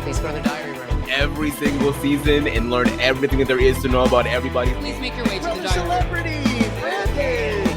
Please go to the diary room. Every single season and learn everything that there is to know about everybody. Please make your way to the diary Celebrity, Brandon.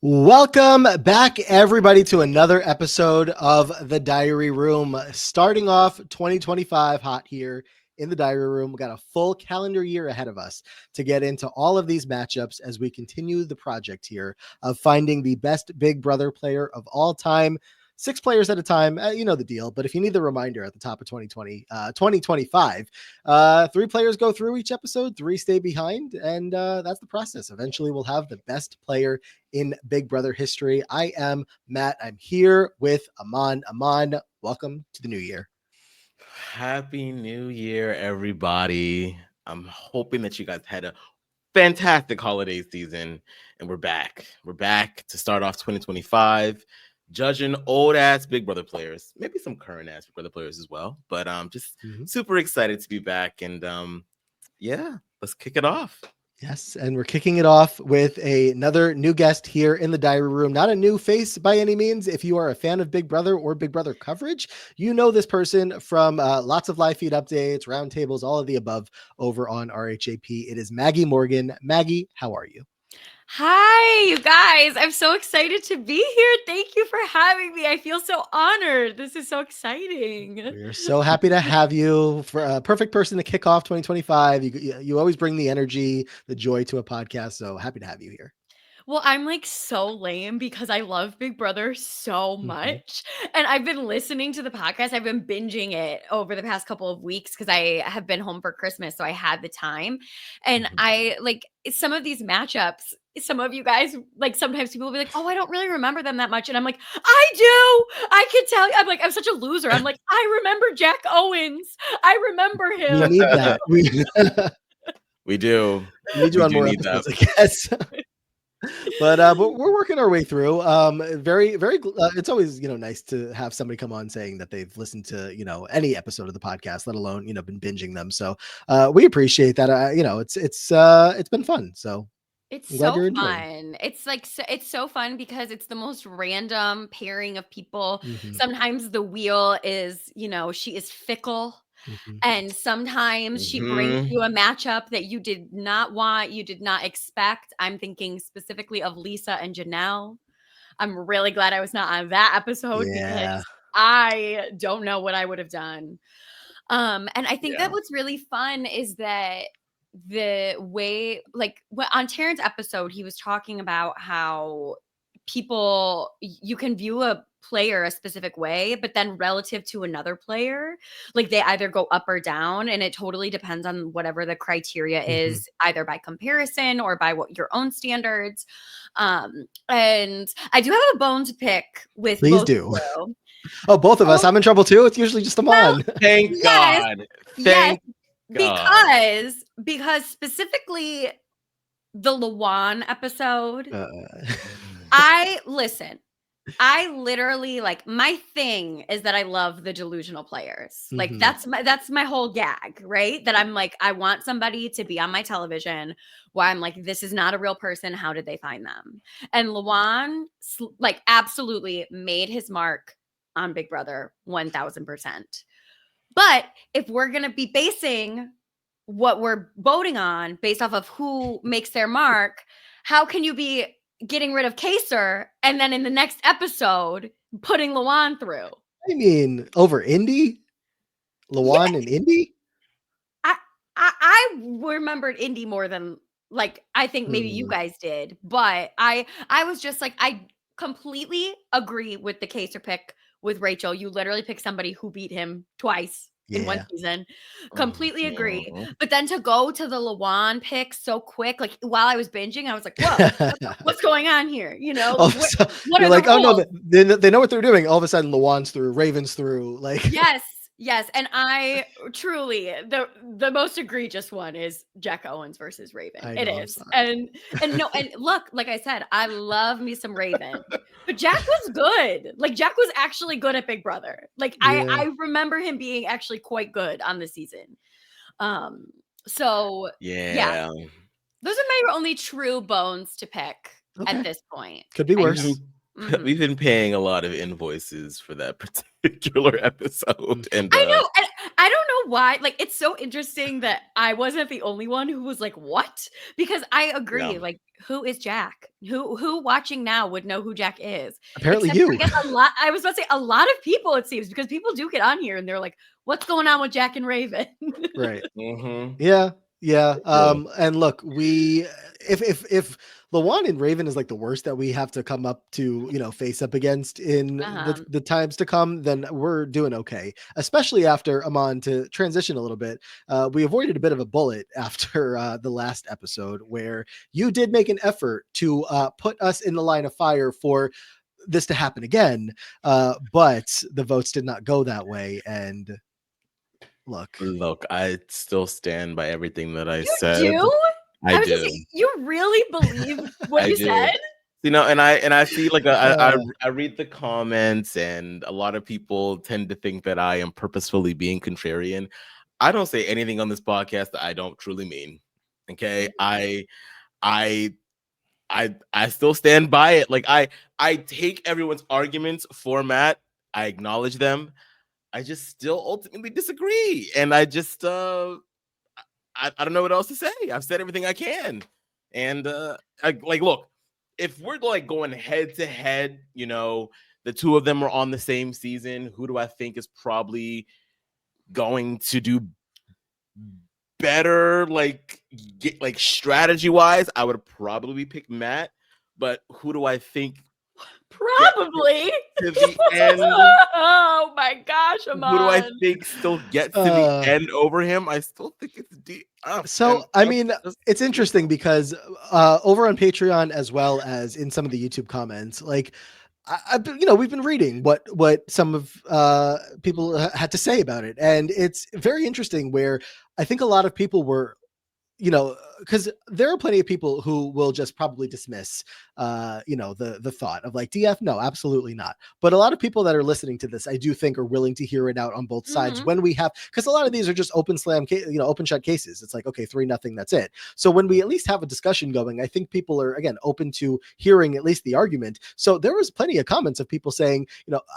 Welcome back, everybody, to another episode of The Diary Room. Starting off 2025 hot here in the Diary Room. We got a full calendar year ahead of us to get into all of these matchups as we continue the project here of finding the best Big Brother player of all time. 6 players at a time, you know the deal. But if you need the reminder at the top of 2025, 3 players go through each episode, 3 stay behind, and that's the process. Eventually, we'll have the best player in Big Brother history. I am Matt. I'm here with Aman. Aman, welcome to the new year. Happy New Year, everybody. I'm hoping that you guys had a fantastic holiday season, and we're back. We're back to start off 2025. Judging old ass Big Brother players, maybe some current ass Big Brother players as well. But just super excited to be back, and yeah, let's kick it off. Yes, and we're kicking it off with another new guest here in the Diary Room. Not a new face by any means. If you are a fan of Big Brother or Big Brother coverage, you know this person from lots of live feed updates, roundtables, all of the above over on RHAP. It is Maggie Morgan. Maggie, how are you? Hi, you guys. I'm so excited to be here. Thank you for having me. I feel so honored. This is so exciting. We're so happy to have you. For a perfect person to kick off 2025. You always bring the energy, the joy to a podcast. So happy to have you here. Well, I'm like so lame because I love Big Brother so much. And I've been listening to the podcast. I've been binging it over the past couple of weeks because I have been home for Christmas. So I had the time. And I like some of these matchups. Some of you guys, like sometimes people will be like, oh, I don't really remember them that much. And I'm like, I do. I can tell you. I'm like, I'm such a loser. I'm like, I remember Jack Owens. I remember him. We need that. We do. We need you on more episodes, I guess. But we're working our way through. Very, very. It's always nice to have somebody come on saying that they've listened to any episode of the podcast, let alone been binging them. So we appreciate that. It's been fun. So it's so fun. It's like it's so fun because it's the most random pairing of people. Sometimes the wheel is she is fickle. And sometimes she brings you a matchup that you did not want, you did not expect. I'm thinking specifically of Lisa and Janelle. I'm really glad I was not on that episode because I don't know what I would have done. And I think that what's really fun is that the way, like on Terrence's episode, he was talking about how you can view a player a specific way, but then relative to another player, like they either go up or down, and it totally depends on whatever the criteria is, either by comparison or by what your own standards. And I do have a bone to pick with Please both do. of you. Oh, both of us. I'm in trouble too. It's usually just Aman. Thank God. Thank God. Because specifically the Lawan episode, I literally, like, my thing is that I love the delusional players. Like that's my whole gag, right? That I'm like, I want somebody to be on my television where I'm like, this is not a real person. How did they find them? And Lawan, like, absolutely made his mark on Big Brother 1000%. But if we're going to be basing what we're voting on based off of who makes their mark, how can you be getting rid of Kaser and then in the next episode putting Lawan through? I mean, over Indy? Lawan and Indy? I remembered Indy more than, like, I think maybe you guys did, but I was just like, I completely agree with the Kaser pick with Rachel. You literally picked somebody who beat him twice in one season. Completely agree. But then to go to the Lawan pick so quick, like while I was binging, I was like, whoa, what's going on here? What you're like, oh no, they know what they're doing. All of a sudden, Lawan's through, Raven's through. Like, yes. Yes, and I truly the most egregious one is Jack Owens versus Raven. I It know, I'm is. sorry. And no, and look, like I said, I love me some Raven. But Jack was good. Like Jack was actually good at Big Brother. Like Yeah. I remember him being actually quite good on the season. So yeah, Yeah. those are my only true bones to pick Okay. at this point. Could be And- worse. We've been paying a lot of invoices for that particular episode, and I know, and I don't know why. Like, it's so interesting that I wasn't the only one who was like, "What?" Because I agree. Yeah. Like, who is Jack? Who watching now would know who Jack is? Apparently Except for, you. I guess a lot. I was about to say a lot of people. It seems because people do get on here and they're like, "What's going on with Jack and Raven?" Right. Mhm. Yeah. Yeah. Yeah. And look, if Lawan and Raven is like the worst that we have to come up to, face up against in the times to come, then we're doing okay. Especially after Amon, to transition a little bit. We avoided a bit of a bullet after the last episode where you did make an effort to put us in the line of fire for this to happen again. But the votes did not go that way. And Look, I still stand by everything that I You said. do? I was gonna do. say, you really believe what I you do. said? And I see like I read the comments, and a lot of people tend to think that I am purposefully being contrarian. I don't say anything on this podcast that I don't truly mean. Okay, I still stand by it. Like I take everyone's arguments for Matt. I acknowledge them. I just still ultimately disagree, and I just I don't know what else to say. I've said everything I can, and look, if we're like going head to head, the two of them are on the same season. Who do I think is probably going to do better, like strategy wise? I would probably pick Matt, but who do I think Probably. to the end? Oh my gosh, Amon. Who do I think still gets to the end over him? I still think it's So, I mean, it's interesting because over on Patreon as well as in some of the YouTube comments, like, we've been reading what some of people had to say about it. And it's very interesting where I think a lot of people were, because there are plenty of people who will just probably dismiss, the thought of like DF. No, absolutely not. But a lot of people that are listening to this, I do think, are willing to hear it out on both sides when we have, because a lot of these are just open shut cases. It's like, okay, 3-0, that's it. So when we at least have a discussion going, I think people are, again, open to hearing at least the argument. So there was plenty of comments of people saying,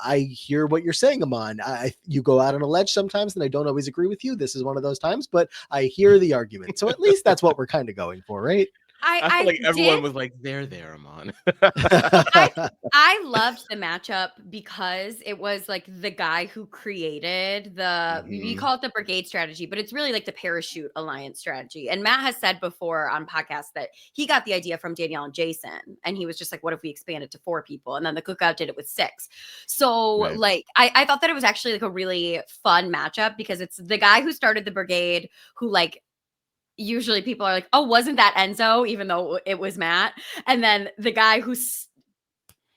I hear what you're saying, Amon. You go out on a ledge sometimes, and I don't always agree with you. This is one of those times, but I hear the argument. So at least that's what we're kind of going for, right? I feel like everyone was like, there, Amon. I loved the matchup because it was like the guy who created we call it the brigade strategy, but it's really like the parachute alliance strategy. And Matt has said before on podcasts that he got the idea from Danielle and Jason, and he was just like, what if we expanded to 4 people? And then the Cookout did it with 6. So right. Like, I thought that it was actually like a really fun matchup because it's the guy who started the brigade who like, usually people are like, oh, wasn't that Enzo? Even though it was Matt. And then the guy who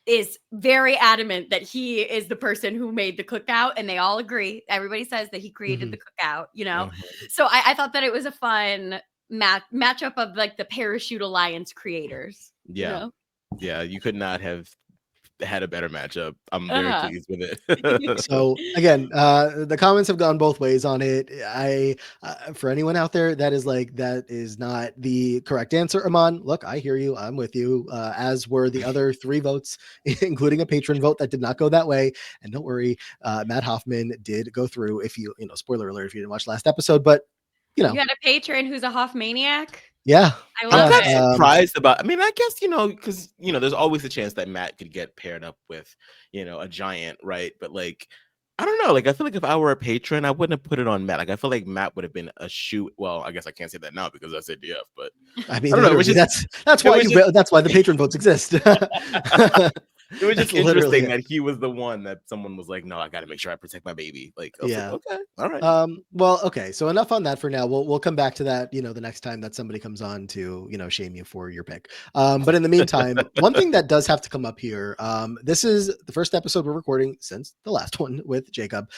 is very adamant that he is the person who made the Cookout, and they all agree. Everybody says that he created the Cookout, So I thought that it was a fun matchup of like the Parachute Alliance creators. Yeah. Yeah, you could not have had a better matchup. I'm very pleased with it. So again, the comments have gone both ways on it. For anyone out there that is not the correct answer, Amon, look, I hear you. I'm with you, as were the other 3 votes, including a patron vote that did not go that way. And don't worry, Matt Hoffman did go through. If you spoiler alert if you didn't watch last episode, but you had a patron who's a Hoffmaniac. Yeah. I love I'm it. surprised about, I mean, I guess, because, there's always a chance that Matt could get paired up with, a giant, right? But like, I don't know. Like, I feel like if I were a patron, I wouldn't have put it on Matt. Like, I feel like Matt would have been a shoot. Well, I guess I can't say that now because I said DF, but I mean, I don't know, that's why the patron votes exist. It was just interesting that he was the one that someone was like, no, I got to make sure I protect my baby. Like, I was like, okay, all right. Well, okay. So enough on that for now. We'll come back to that, the next time that somebody comes on to, shame you for your pick. But in the meantime, one thing that does have to come up here. This is the first episode we're recording since the last one with Jacob.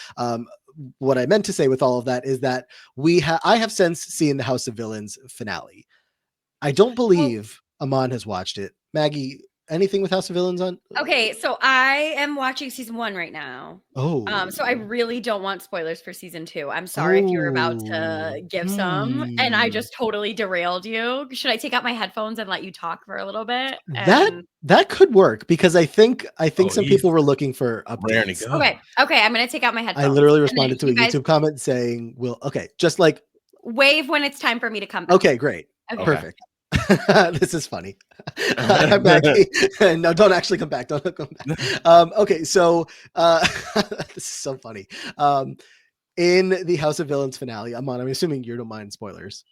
what I meant to say with all of that is that I have since seen the House of Villains finale. I don't believe Aman has watched it. Maggie, anything with House of Villains on? Okay, so I am watching season 1 right now. Oh. So I really don't want spoilers for season 2. I'm sorry if you're about to give some, and I just totally derailed you. Should I take out my headphones and let you talk for a little bit? That could work, because I think some people were looking for raring to updates. go. Okay, I'm gonna take out my headphones. I literally and then responded to a you guys YouTube comment saying, just like wave when it's time for me to come back. Okay, great. Okay. Perfect. This is funny. I'm Maggie. No, don't actually come back. Don't come back. Okay, so this is so funny. In the House of Villains finale, I'm assuming you don't mind spoilers.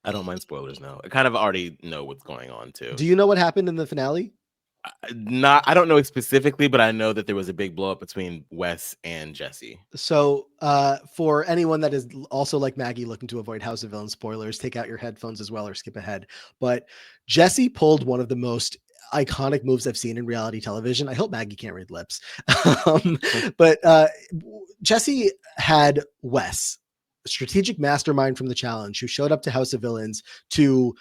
I don't mind spoilers now. I kind of already know what's going on too. Do you know what happened in the finale? I don't know it specifically, but I know that there was a big blow up between Wes and Jesse. So for anyone that is also like Maggie looking to avoid House of Villains spoilers, take out your headphones as well or skip ahead. But Jesse pulled one of the most iconic moves I've seen in reality television. I hope Maggie can't read lips. But Jesse had Wes, a strategic mastermind from the challenge, who showed up to House of Villains to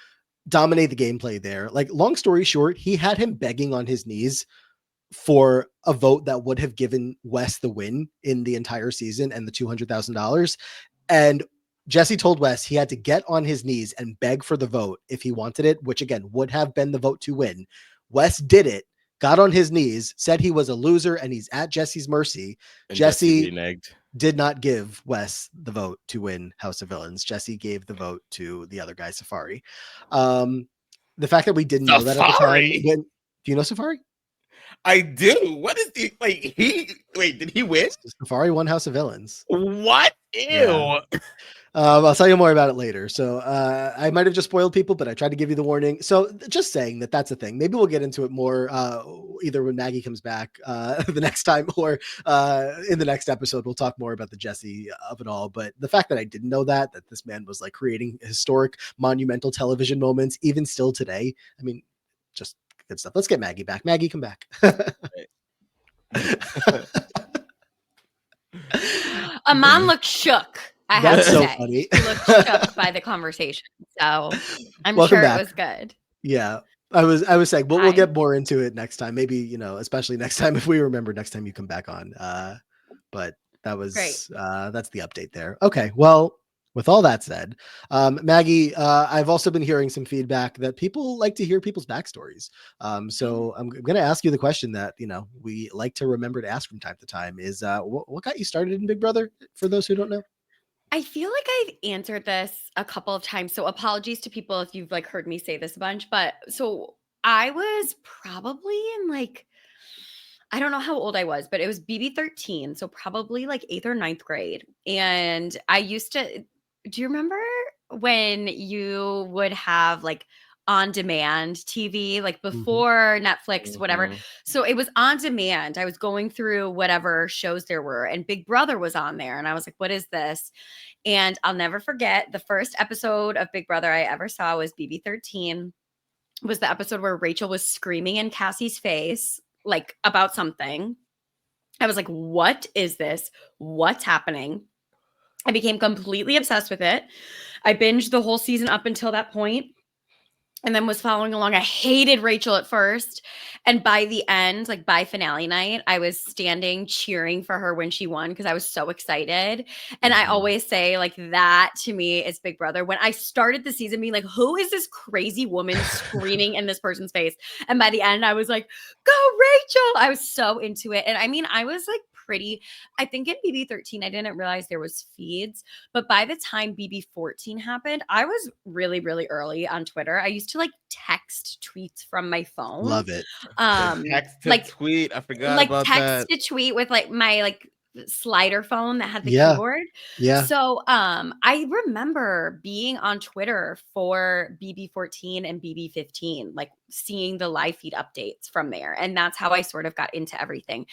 dominate the gameplay there. Like, long story short, he had him begging on his knees for a vote that would have given Wes the win in the entire season and the $200,000. And Jesse told Wes he had to get on his knees and beg for the vote if he wanted it, which again would have been the vote to win. Wes did it, got on his knees, said he was a loser and he's at Jesse's mercy. And Jesse did not give Wes the vote to win House of Villains. Jesse gave the vote to the other guy, Safari. The fact that we didn't know that at the time. Do you know Safari? I do. What is the did he win? Safari won House of Villains. What? Ew. Yeah. I'll tell you more about it later. So I might have just spoiled people, but I tried to give you the warning. So just saying that's a thing. Maybe we'll get into it more either when Maggie comes back the next time, or in the next episode, we'll talk more about the Jesse of it all. But the fact that I didn't know that this man was like creating historic, monumental television moments, even still today. I mean, just good stuff. Let's get Maggie back. Maggie, come back. Aman looked shook. I have to say. Funny. He looked shook by the conversation. So I'm Welcome sure back. It was good. Yeah. I was saying, we'll get more into it next time. Maybe, especially next time, if we remember next time you come back on. But that was great. That's the update there. Okay. Well, with all that said, Maggie, I've also been hearing some feedback that people like to hear people's backstories. So I'm going to ask you the question that, we like to remember to ask from time to time is, what got you started in Big Brother, for those who don't know? I feel like I've answered this a couple of times. So apologies to people if you've heard me say this a bunch, but so I was probably in I don't know how old I was, but it was BB13. So probably 8th or 9th grade. And I used to, do you remember when you would have on demand TV, before Netflix, whatever. So it was on demand. I was going through whatever shows there were, and Big Brother was on there. And I was like, what is this? And I'll never forget the first episode of Big Brother I ever saw was BB13. Was the episode where Rachel was screaming in Cassie's face, about something. I was like, what is this? What's happening? I became completely obsessed with it. I binged the whole season up until that point, and then was following along. I hated Rachel at first. And by the end, by finale night, I was standing cheering for her when she won because I was so excited. And I always say that to me is Big Brother. When I started the season being who is this crazy woman screaming in this person's face? And by the end, I was like, go Rachel. I was so into it. And I mean, I was I think in BB13, I didn't realize there was feeds, but by the time BB14 happened, I was really, really early on Twitter. I used to text tweets from my phone. Love it. Text to tweet. I forgot about that. Text to tweet with my slider phone that had the keyboard. Yeah. So I remember being on Twitter for BB14 and BB15, seeing the live feed updates from there. And that's how I sort of got into everything.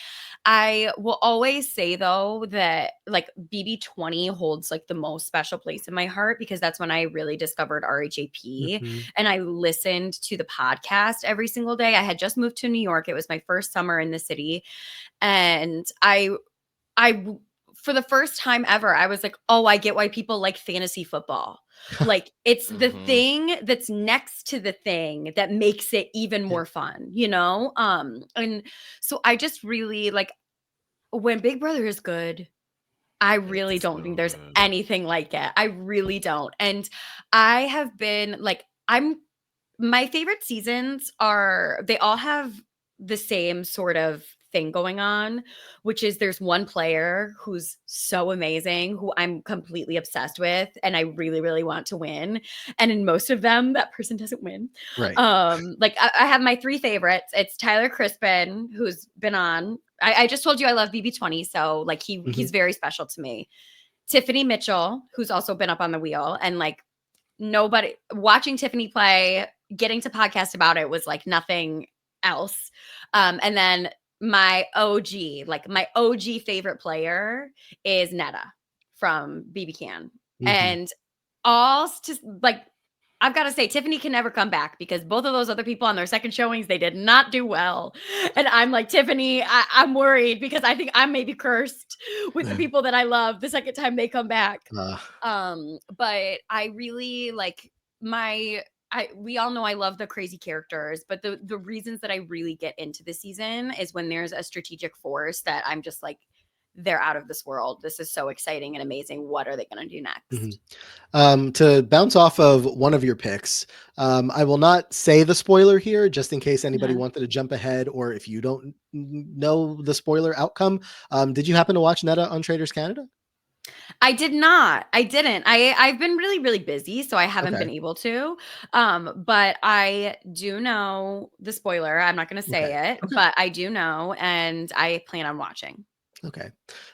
I will always say though that BB20 holds the most special place in my heart because that's when I really discovered RHAP and I listened to the podcast every single day. I had just moved to New York. It was my first summer in the city. And I for the first time ever, I was like, oh, I get why people like fantasy football. Like it's the thing that's next to the thing that makes it even more fun, you know? And so I just really like when Big Brother is good, I really don't think there's anything like it. I really don't. And I have been like, my favorite seasons they all have the same sort of thing going on, which is there's one player who's so amazing, who I'm completely obsessed with, and I really, really want to win. And in most of them, that person doesn't win. Right. Like I have my 3 favorites. It's Tyler Crispin, who's been on. I just told you I love BB20, so like he's very special to me. Tiffany Mitchell, who's also been up on the wheel, and like nobody watching Tiffany play, getting to podcast about it was like nothing else. And then my OG favorite player is Netta from BB Can. And just like, I've got to say, Tiffany can never come back because both of those other people on their second showings, they did not do well. And I'm like, Tiffany, I'm worried because I think I'm maybe cursed with the people that I love the second time they come back. But I really like we all know I love the crazy characters, but the reasons that I really get into the season is when there's a strategic force that I'm just like, they're out of this world. This is so exciting and amazing. What are they going to do next? To bounce off of one of your picks, I will not say the spoiler here, just in case anybody wanted to jump ahead, or if you don't know the spoiler outcome. Did you happen to watch Netta on Traders Canada? I did not. I didn't. I've been really, really busy, so I haven't been able to. But I do know the spoiler. I'm not going to say it, but I do know, and I plan on watching. Okay.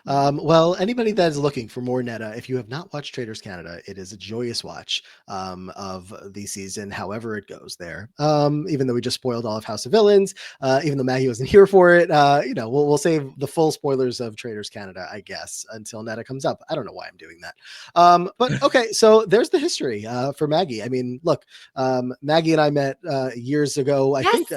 Well, anybody that is looking for more Netta, if you have not watched Traders Canada, it is a joyous watch of the season, however it goes there. Even though we just spoiled all of House of Villains, even though Maggie wasn't here for it, we'll save the full spoilers of Traders Canada, I guess, until Netta comes up. I don't know why I'm doing that. But okay, so there's the history for Maggie. I mean, look, Maggie and I met years ago, I think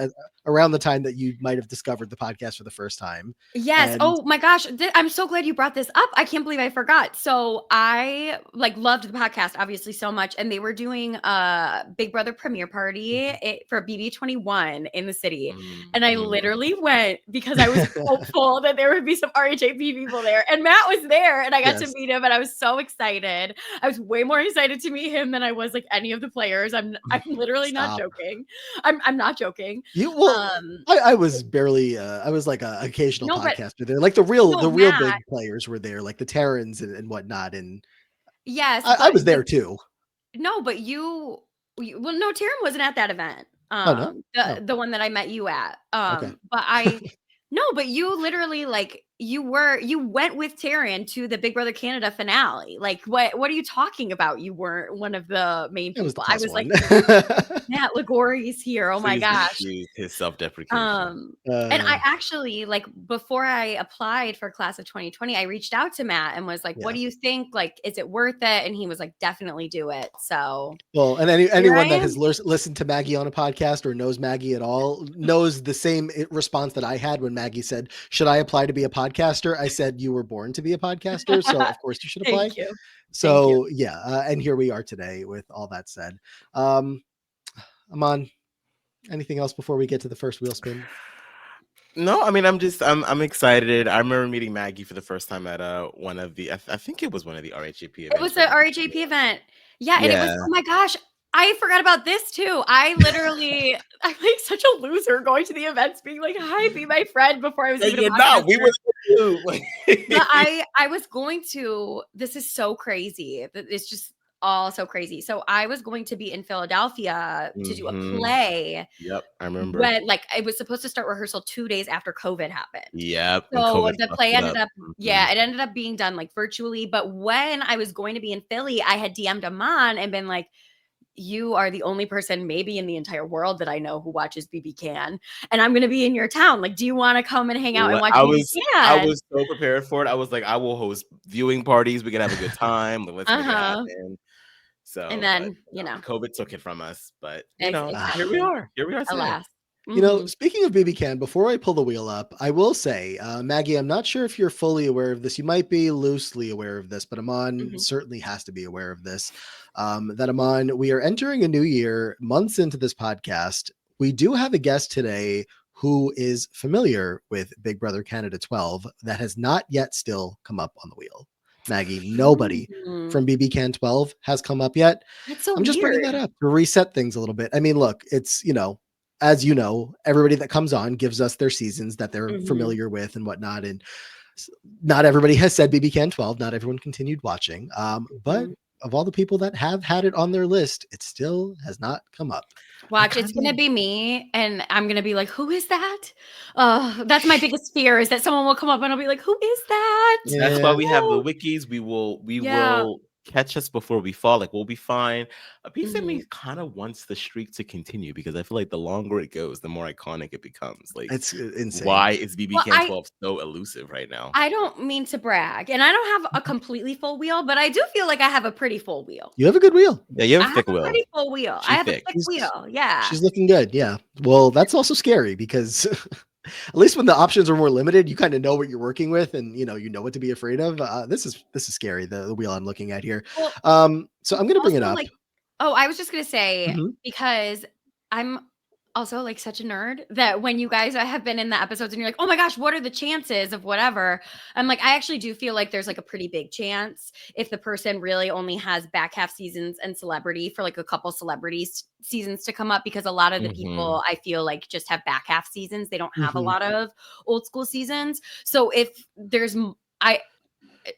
around the time that you might have discovered the podcast for the first time. Yes. Oh my gosh. I'm so glad you brought this up. I can't believe I forgot. So I loved the podcast obviously so much. And they were doing a Big Brother premiere party for BB21 in the city. And I literally went because I was hopeful that there would be some RHAP people there. And Matt was there and I got to meet him and I was so excited. I was way more excited to meet him than I was like any of the players. I'm literally not joking. I'm not joking. I was barely I was like an occasional podcaster there, like the real big players were there, like the Terrans and whatnot, and I was there too. No, but well, no, Taryn wasn't at that event. The one that I met you at. But you literally you went with Taryn to the Big Brother Canada finale. Like what are you talking about? You weren't one of the main people. I was like, Matt Ligori's here. Oh my gosh. His self-deprecation. And I actually before I applied for class of 2020, I reached out to Matt and was like, what do you think? Like, is it worth it? And he was like, definitely do it. So well, and anyone that has listened to Maggie on a podcast or knows Maggie at all knows the same response that I had when Maggie said, should I apply to be a podcaster? I said, you were born to be a podcaster, so of course you should apply. Thank you. So and here we are today with all that said. Aman, anything else before we get to the first wheel spin? No, I mean, I'm excited. I remember meeting Maggie for the first time at one of the, I think it was one of the RHAP events. It was the RHAP event. Yeah. And it was, oh my gosh, I forgot about this too. I'm like such a loser going to the events being like, hi, be my friend before I was even a podcaster. We were But I was going to, this is so crazy. It's just all so crazy. So I was going to be in Philadelphia to do a play. Yep, I remember. When it was supposed to start rehearsal 2 days after COVID happened. Yep. So the play ended up, it ended up being done virtually. But when I was going to be in Philly, I had DM'd Aman and been like, you are the only person maybe in the entire world that I know who watches BB Can, and I'm going to be in your town. Like, do you want to come and hang out and watch BB Can? I was so prepared for it. I was like, I will host viewing parties. We can have a good time. Let's make it happen. So, and then, COVID took it from us, but exactly. here we are. Here we are today. Alas. You know, speaking of BB Can, before I pull the wheel up, I will say, Maggie, I'm not sure if you're fully aware of this. You might be loosely aware of this, but Amon certainly has to be aware of this. That Amon, we are entering a new year, months into this podcast. We do have a guest today who is familiar with Big Brother Canada 12 that has not yet still come up on the wheel. Maggie, nobody from BB Can 12 has come up yet. That's so I'm just bringing that weird. up to reset things a little bit. I mean, look, it's, you know, as you know, everybody that comes on gives us their seasons that they're familiar with and whatnot. And not everybody has said BB Can 12. Not everyone continued watching. But of all the people that have had it on their list, it still has not come up. Watch, it's going to be me, and I'm going to be like, who is that? That's my biggest fear, is that someone will come up and I'll be like, who is that? That's why we have the wikis. We will catch us before we fall. Like, we'll be fine. A piece of me kind of wants the streak to continue because I feel like the longer it goes, the more iconic it becomes. Like, it's insane. Why is BB Can 12 so elusive right now? I don't mean to brag, and I don't have a completely full wheel, but I do feel like I have a pretty full wheel. You have a good wheel. Yeah, you have a thick wheel. Pretty full wheel. I have a thick wheel. Yeah. She's looking good. Yeah. Well, that's also scary because at least when the options are more limited, you kind of know what you're working with and you know what to be afraid of. This is scary, the wheel I'm looking at here. Well, so I'm going to bring it up. I was just going to say, because I'm also like such a nerd that when you guys have been in the episodes and you're like, oh my gosh, what are the chances of whatever? I'm like, I actually do feel like there's like a pretty big chance if the person really only has back half seasons and celebrity for like a couple celebrities seasons to come up, because a lot of the people I feel like just have back half seasons. They don't have a lot of old school seasons. So if there's,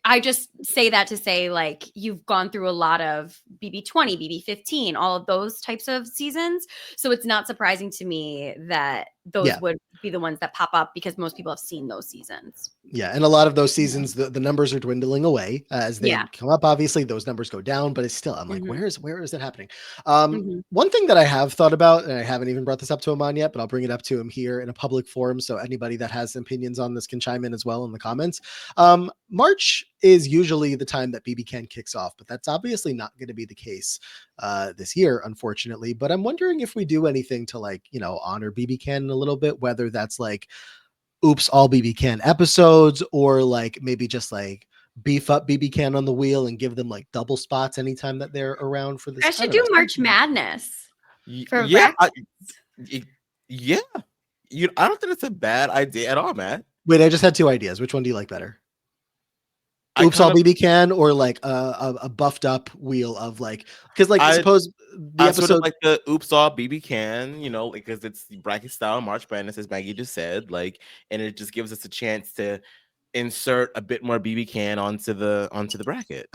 I just say that to say, like, you've gone through a lot of BB20, BB15, all of those types of seasons. So it's not surprising to me that those would be the ones that pop up because most people have seen those seasons. Yeah. And a lot of those seasons, the numbers are dwindling away as they come up. Obviously, those numbers go down, but it's still, I'm like, where is it happening? One thing that I have thought about, and I haven't even brought this up to Amon yet, but I'll bring it up to him here in a public forum. So anybody that has opinions on this can chime in as well in the comments. March is usually the time that BB Can kicks off, but that's obviously not going to be the case this year, unfortunately. But I'm wondering if we do anything to, like, you know, honor BB Can a little bit, whether that's like oops all BB Can episodes, or like maybe just like beef up BB Can on the wheel and give them like double spots anytime that they're around for this. I should do March Madness. I don't think it's a bad idea at all, Matt. Wait, I just had two ideas. Which one do you like better? Oops all BB Can, or like a buffed up wheel of like, because like I suppose the episode sort of like the oops all BB Can, you know, because it's bracket style March Madness, as Maggie just said, like, and it just gives us a chance to insert a bit more BB Can onto the bracket.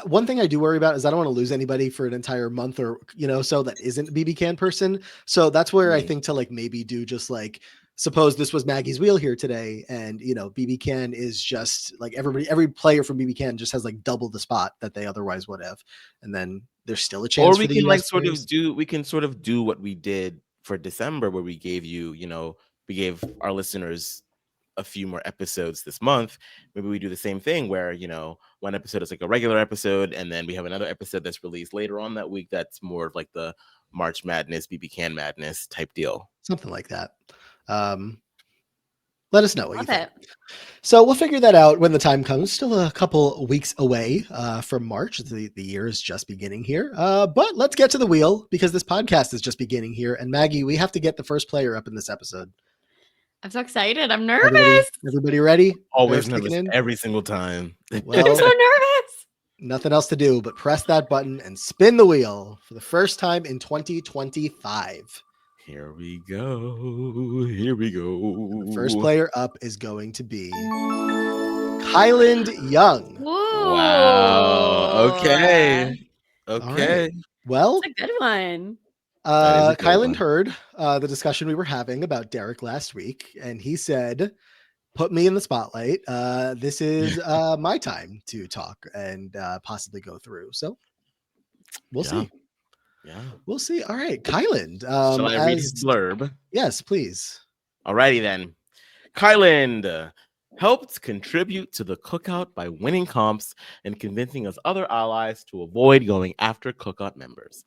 One thing I do worry about is I don't want to lose anybody for an entire month, or you know, so that isn't a BB Can person. So that's where I think to like maybe do just like, suppose this was Maggie's wheel here today, and you know, BB Can is just like every player from BB Can just has like double the spot that they otherwise would have, and then there's still a chance. Or we can like sort of do what we did for December, where we gave we gave our listeners a few more episodes this month. Maybe we do the same thing where, you know, one episode is like a regular episode, and then we have another episode that's released later on that week that's more of like the March Madness, BB Can Madness type deal. Something like that. Let us know what you think. So we'll figure that out when the time comes. Still a couple weeks away from March. The year is just beginning here. But let's get to the wheel, because this podcast is just beginning here. And Maggie, we have to get the first player up in this episode. I'm so excited. I'm nervous. Everybody ready? Always nervous every single time. Well, I'm so nervous. Nothing else to do but press that button and spin the wheel for the first time in 2025. Here we go. Here we go. The first player up is going to be Kyland Young. Whoa. Wow. Okay. Right. Well, that's a good one. Kyland heard the discussion we were having about Derek last week, and he said, put me in the spotlight. This is my time to talk and possibly go through. So we'll see. Yeah, we'll see. All right, Kyland. Shall I read his blurb? Yes, please. Alrighty then. Kyland helped contribute to the cookout by winning comps and convincing us other allies to avoid going after cookout members.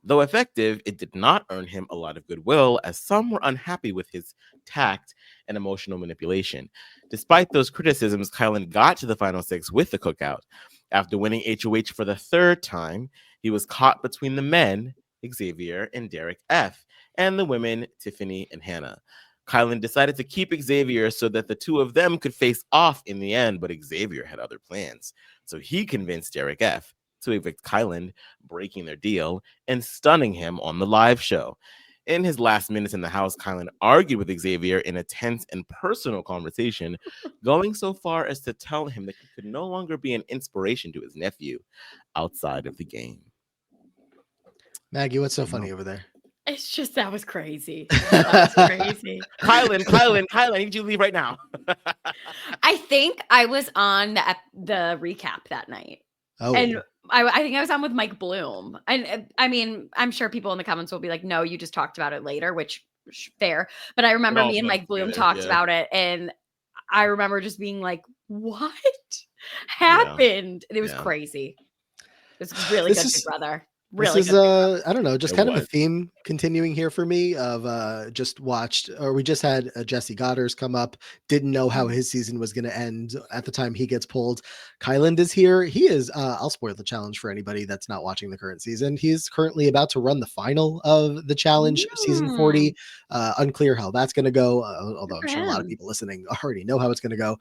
Though effective, it did not earn him a lot of goodwill, as some were unhappy with his tact and emotional manipulation. Despite those criticisms, Kylan got to the final six with the cookout. After winning HOH for the third time, he was caught between the men, Xavier and Derek F., and the women, Tiffany and Hannah. Kylan decided to keep Xavier so that the two of them could face off in the end, but Xavier had other plans. So he convinced Derek F. to evict Kylan, breaking their deal and stunning him on the live show. In his last minutes in the house, Kylan argued with Xavier in a tense and personal conversation, going so far as to tell him that he could no longer be an inspiration to his nephew outside of the game. Maggie, what's so funny over there? It's just, that was crazy. That was crazy. Kylan, I need you to leave right now. I think I was on the recap that night. Oh, And I think I was on with Mike Bloom. And I mean, I'm sure people in the comments will be like, no, you just talked about it later, which fair. But I remember me and Mike Bloom talked about it. And I remember just being like, what happened? And it was crazy. It was really good, Big Brother. Really this is I don't know, just kind of a theme continuing here for me of we just had Jesse Goddard's come up, didn't know how his season was going to end at the time he gets pulled. Kylan is here. He is I'll spoil the challenge for anybody that's not watching the current season. He's currently about to run the final of the challenge, season 40. Unclear how that's going to go, although I'm sure a lot of people listening already know how it's going to go.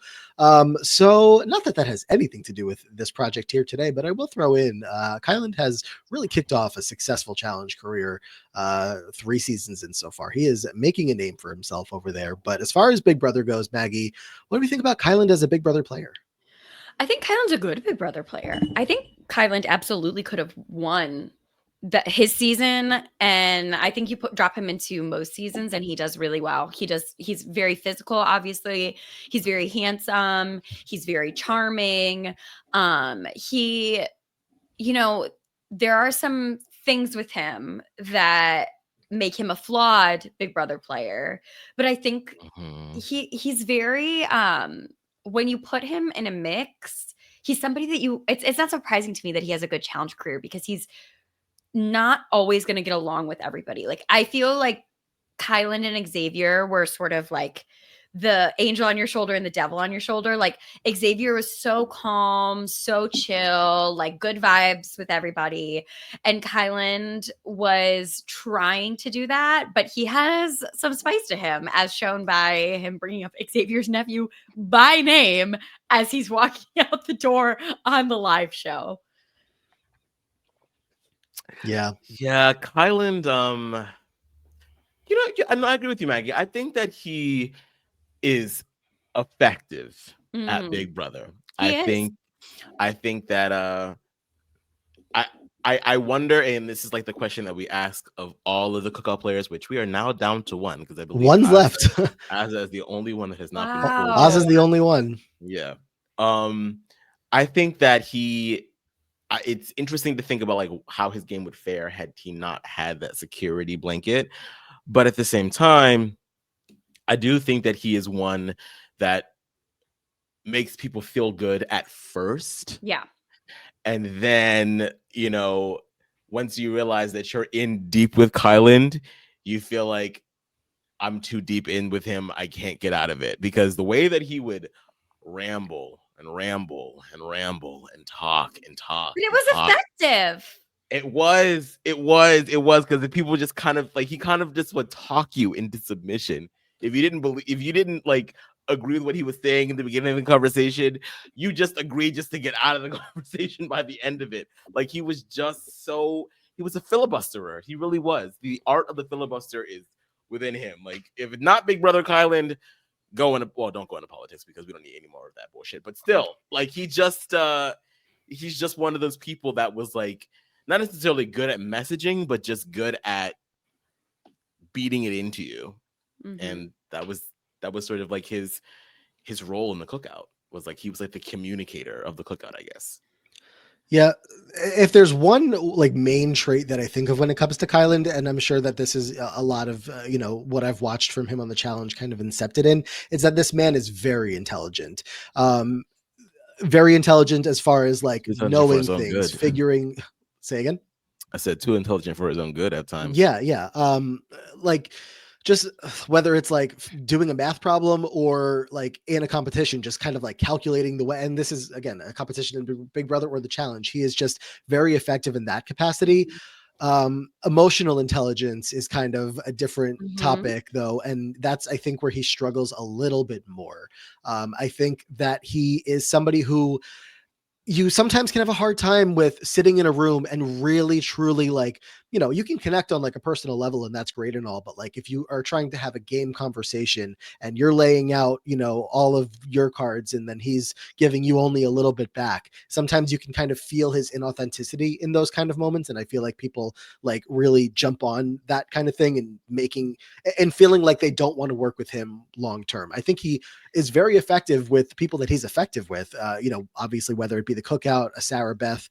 So not that has anything to do with this project here today, but I will throw in Kylan has really kicked off a successful challenge career 3 seasons in so far. He is making a name for himself over there. But as far as Big Brother goes, Maggie, what do we think about Kylan as a Big Brother player? I think Kylan's a good Big Brother player. I think Kylan absolutely could have won his season, and I think you drop him into most seasons and he does really well. He's very physical, obviously. He's very handsome. He's very charming. There are some things with him that make him a flawed Big Brother player, but I think he's very when you put him in a mix, he's somebody that it's not surprising to me that he has a good challenge career, because he's not always going to get along with everybody. Like, I feel like Kylan and Xavier were sort of like the angel on your shoulder and the devil on your shoulder. Like, Xavier was so calm, so chill, like good vibes with everybody. And Kylan was trying to do that, but he has some spice to him, as shown by him bringing up Xavier's nephew by name as he's walking out the door on the live show. Yeah, Kylan, I agree with you, Maggie. I think that he is effective at Big Brother. I think that I wonder, and this is like the question that we ask of all of the cookout players, which we are now down to one, because I believe one's left. Azza is the only one that has not been pulled. Oz is the only one. Yeah. I think that it's interesting to think about like how his game would fare had he not had that security blanket. But at the same time, I do think that he is one that makes people feel good at first. Yeah. And then, once you realize that you're in deep with Kylan, you feel like, I'm too deep in with him. I can't get out of it. Because the way that he would ramble and talk. But it was effective. It was because the people just kind of like, he kind of just would talk you into submission. If you didn't like agree with what he was saying in the beginning of the conversation, you just agreed just to get out of the conversation by the end of it. Like, he was a filibusterer. He really was. The art of the filibuster is within him. Like, if it's not Big Brother Kylan, don't go into politics, because we don't need any more of that bullshit. But still, like, he's just one of those people that was like, not necessarily good at messaging, but just good at beating it into you. And that was sort of like his role in the cookout, was like, he was like the communicator of the cookout, I guess. Yeah, if there's one like main trait that I think of when it comes to Kylan, and I'm sure that this is a lot of what I've watched from him on the challenge kind of incepted in, is that this man is very intelligent. Very intelligent as far as like knowing things, figuring. Say again. I said too intelligent for his own good at times. Yeah. Like just whether it's like doing a math problem or like in a competition, just kind of like calculating the way. And this is again a competition in Big Brother or the challenge. He is just very effective in that capacity. Emotional intelligence is kind of a different topic though, and that's I think where he struggles a little bit more. I think that he is somebody who you sometimes can have a hard time with sitting in a room and really truly like, you know, you can connect on like a personal level and that's great and all, but like if you are trying to have a game conversation and you're laying out, you know, all of your cards and then he's giving you only a little bit back, sometimes you can kind of feel his inauthenticity in those kind of moments. And I feel like people like really jump on that kind of thing and making and feeling like they don't want to work with him long term. I think he is very effective with people that he's effective with, you know, obviously whether it be the cookout, a Sarah Beth,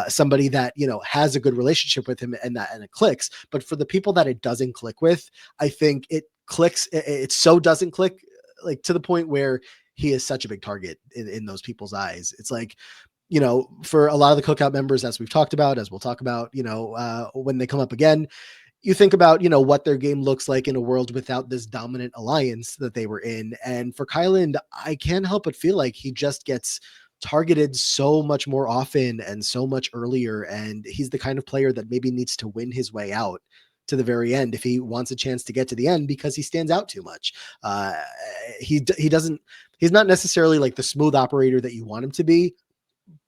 somebody that, you know, has a good relationship with him and it clicks. But for the people that it doesn't click with, I think it clicks. It so doesn't click like to the point where he is such a big target in those people's eyes. It's like, you know, for a lot of the cookout members, as we've talked about, as we'll talk about, you know, when they come up again, you think about, you know, what their game looks like in a world without this dominant alliance that they were in. And for Kyland, I can't help but feel like he just gets targeted so much more often and so much earlier. And he's the kind of player that maybe needs to win his way out to the very end if he wants a chance to get to the end because he stands out too much. He doesn't, he's not necessarily like the smooth operator that you want him to be,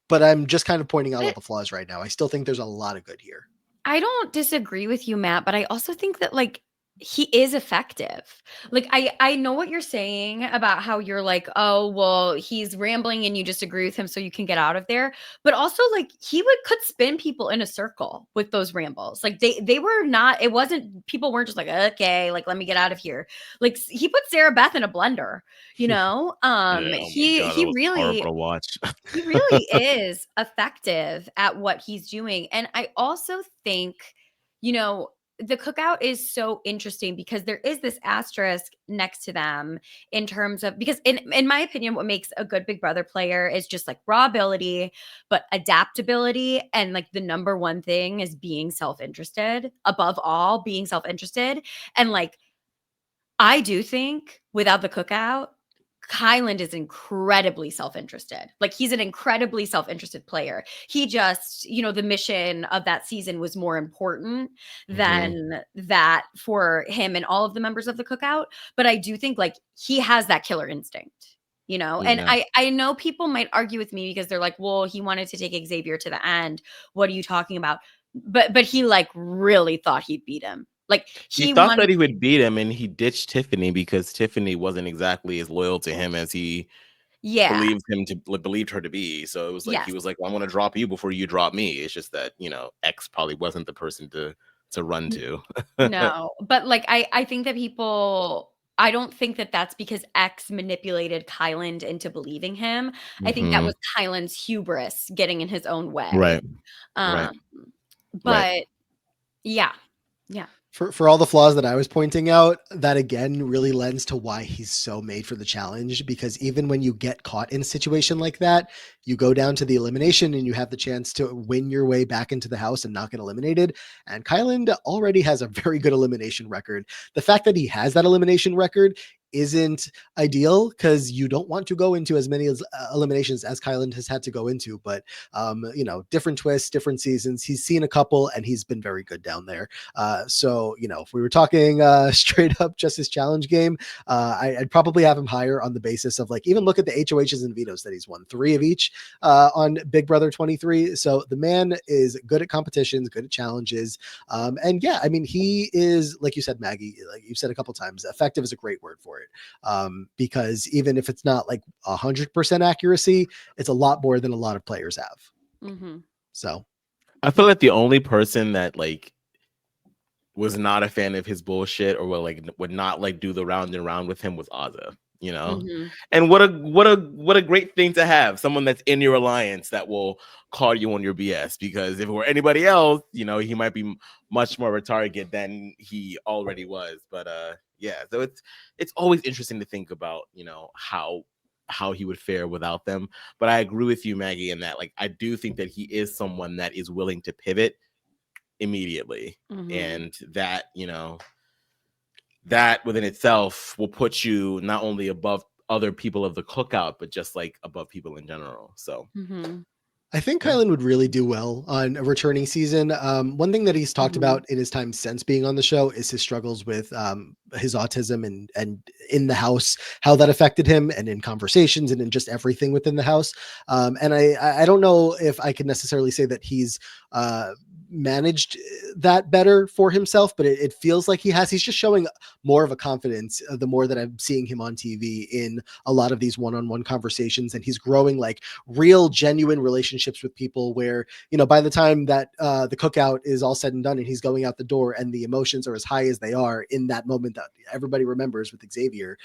but I'm just kind of pointing out all the flaws right now. I still think there's a lot of good here. I don't disagree with you, Matt, but I also think that like he is effective. Like I know what you're saying about how you're like, oh, well, he's rambling and you just agree with him so you can get out of there. But also like he could spin people in a circle with those rambles. Like they were not, it wasn't, people weren't just like, okay, like let me get out of here. Like he put Sarah Beth in a blender, you know? He really to watch. he really is effective at what he's doing. And I also think, you know, the cookout is so interesting because there is this asterisk next to them in terms of, because in my opinion, what makes a good Big Brother player is just like raw ability, but adaptability. And like the number one thing is being self-interested, above all, being self-interested. And like, I do think without the cookout, Kyland is incredibly self-interested. Like he's an incredibly self-interested player. He just, you know, the mission of that season was more important than that for him and all of the members of the cookout. But I do think like he has that killer instinct, you know, and I know people might argue with me because they're like, well, he wanted to take Xavier to the end. What are you talking about? But he like really thought he'd beat him. Like he thought that he would beat him, and he ditched Tiffany because Tiffany wasn't exactly as loyal to him as he believed her to be. So it was like he was like, well, I want to drop you before you drop me. It's just that, you know, X probably wasn't the person to run to. No, but like I think that people, I don't think that that's because X manipulated Kyland into believing him. I think that was Kyland's hubris getting in his own way. Right. But yeah. For all the flaws that I was pointing out, that again really lends to why he's so made for the challenge, because even when you get caught in a situation like that, you go down to the elimination and you have the chance to win your way back into the house and not get eliminated. And Kyland already has a very good elimination record. The fact that he has that elimination record isn't ideal because you don't want to go into as many eliminations as Kyland has had to go into, but you know, different twists, different seasons. He's seen a couple and he's been very good down there. So, you know, if we were talking straight up just his challenge game, I'd probably have him higher on the basis of like, even look at the HOHs and vetoes that he's won, 3 of each on Big Brother 23. So the man is good at competitions, good at challenges. And yeah, I mean, he is, like you said, Maggie, like you said a couple times, effective is a great word for it. Because even if it's not like 100% accuracy, it's a lot more than a lot of players have. So I feel like the only person that like was not a fan of his bullshit or would not like do the round and round with him was Azza, you know. And what a great thing to have, someone that's in your alliance that will call you on your BS, because if it were anybody else, you know, he might be much more of a target than he already was. But yeah, so it's always interesting to think about, you know, how he would fare without them. But I agree with you, Maggie, in that like I do think that he is someone that is willing to pivot immediately. Mhm. And that, that within itself will put you not only above other people of the cookout, but just like above people in general. So Mhm. I think Yeah. Kylan would really do well on a returning season. One thing that he's talked Mhm. about in his time since being on the show is his struggles with his autism and in the house, how that affected him, and in conversations and in just everything within the house. And I don't know if I can necessarily say that he's managed that better for himself, but it feels like he has. He's just showing more of a confidence the more that I'm seeing him on TV in a lot of these one-on-one conversations, and he's growing like real genuine relationships with people where, by the time that the cookout is all said and done and he's going out the door and the emotions are as high as they are in that moment that everybody remembers with Xavier,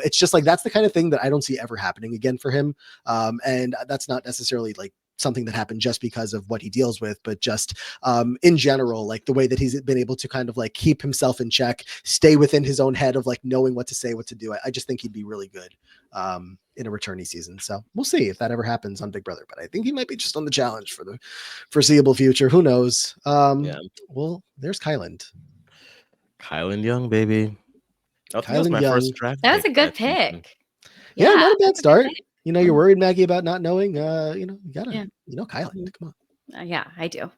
it's just like that's the kind of thing that I don't see ever happening again for him. And that's not necessarily like something that happened just because of what he deals with, but just in general, like the way that he's been able to kind of like keep himself in check, stay within his own head of like knowing what to say, what to do. I just think he'd be really good in a returning season. So we'll see if that ever happens on Big Brother, but I think he might be just on the challenge for the foreseeable future. Who knows? Well, there's Kyland Young, baby. I think it was my Young. first draft That was pick a good that season. pick. Yeah, not a bad that's start. good pick. You're worried, Maggie, about not knowing. You gotta, Yeah. Kyland. Mhm. Come on. Yeah, I do.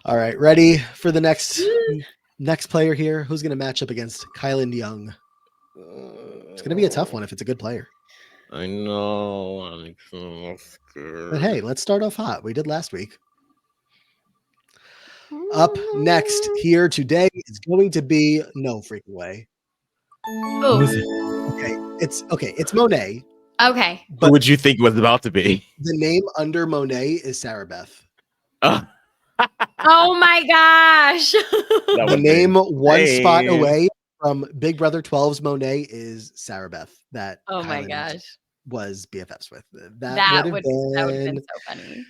All right, ready for the next player here? Who's going to match up against Kyland Young? It's going to be a tough one if it's a good player. I know. I'm so scared. But hey, let's start off hot. We did last week. Up next here today is going to be no freaking way. Who is it? Okay. It's Monet. Okay. Who would you think it was about to be? The name under Monet is Sarah Beth. Oh my gosh. The name one spot away from Big Brother 12's Monet is Sarah Beth. That Oh my Kyland gosh. was BFFs with. That would have been so funny.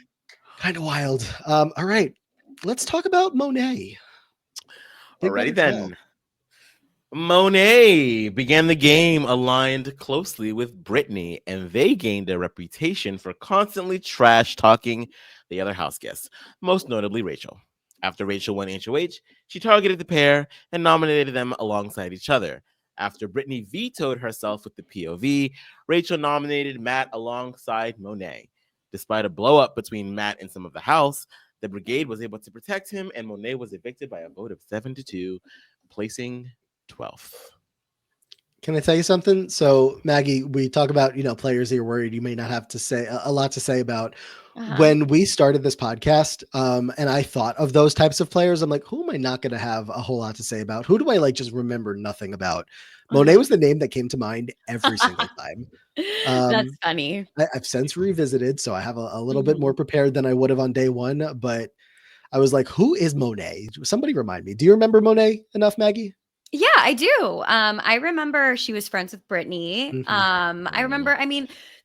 Kind of wild. All right, let's talk about Monet. Alrighty then. Monet began the game aligned closely with Brittany, and they gained a reputation for constantly trash talking the other house guests, most notably Rachel. After Rachel won HOH, she targeted the pair and nominated them alongside each other. After Brittany vetoed herself with the POV, Rachel nominated Matt alongside Monet. Despite a blow-up between Matt and some of the house, the brigade was able to protect him, and Monet was evicted by a vote of 7-2, placing 12th. Can I tell you something? So, Maggie, we talk about, players that you're worried you may not have to say a lot to say about. When we started this podcast, and I thought of those types of players, I'm like, who am I not going to have a whole lot to say about? Who do I like just remember nothing about? Monet was the name that came to mind every single time. That's funny. I've since revisited, so I have a little bit more prepared than I would have on day one, but I was like, who is Monet? Somebody remind me. Do you remember Monet enough, Maggie? Yeah, I do. I remember she was friends with Brittany. I remember,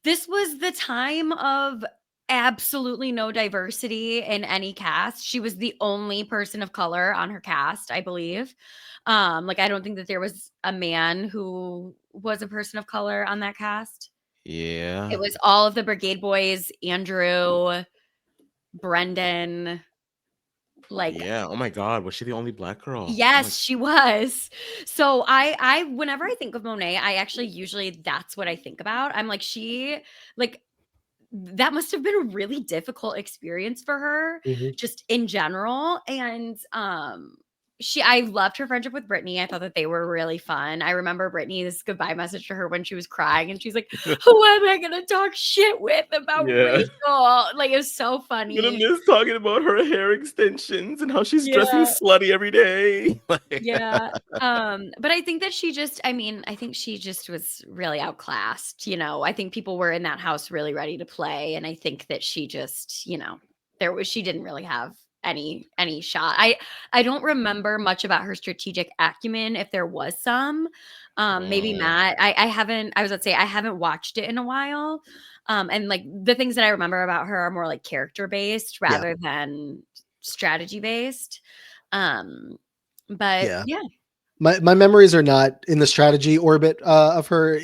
this was the time of absolutely no diversity in any cast. She was the only person of color on her cast, I believe. I don't think that there was a man who was a person of color on that cast. Yeah. It was all of the Brigade boys, Andrew, Brendan. Yeah. Oh my God. Was she the only Black girl? Yes, she was. So I whenever I think of Monet, I actually usually that's what I think about. I'm like, that must have been a really difficult experience for her, just in general. And I loved her friendship with Brittany. I thought that they were really fun. I remember Brittany's goodbye message to her when she was crying, and she's like, "Who am I gonna talk shit with about Rachel?" It was so funny. I'm gonna miss talking about her hair extensions and how she's dressing slutty every day. Yeah. But I think that she just was really outclassed. I think people were in that house really ready to play. And I think that she just, she didn't really have any shot. I don't remember much about her strategic acumen, if there was some. Maybe Matt. I haven't watched it in a while. And the things that I remember about her are more like character based rather than strategy based. But yeah. My memories are not in the strategy orbit of her.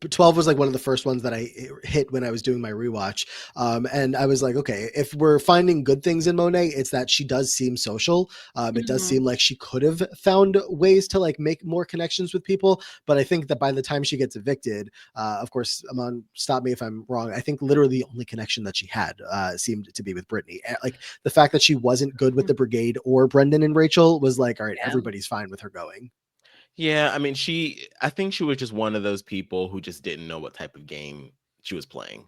12 was like one of the first ones that I hit when I was doing my rewatch. And I was like, okay, if we're finding good things in Monet, it's that she does seem social. It does seem like she could have found ways to like make more connections with people. But I think that by the time she gets evicted, of course, Amon, stop me if I'm wrong. I think literally the only connection that she had seemed to be with Brittany. Like the fact that she wasn't good with the brigade or Brendan and Rachel was like, all right, everybody's fine with her going. Yeah, I mean, I think she was just one of those people who just didn't know what type of game she was playing.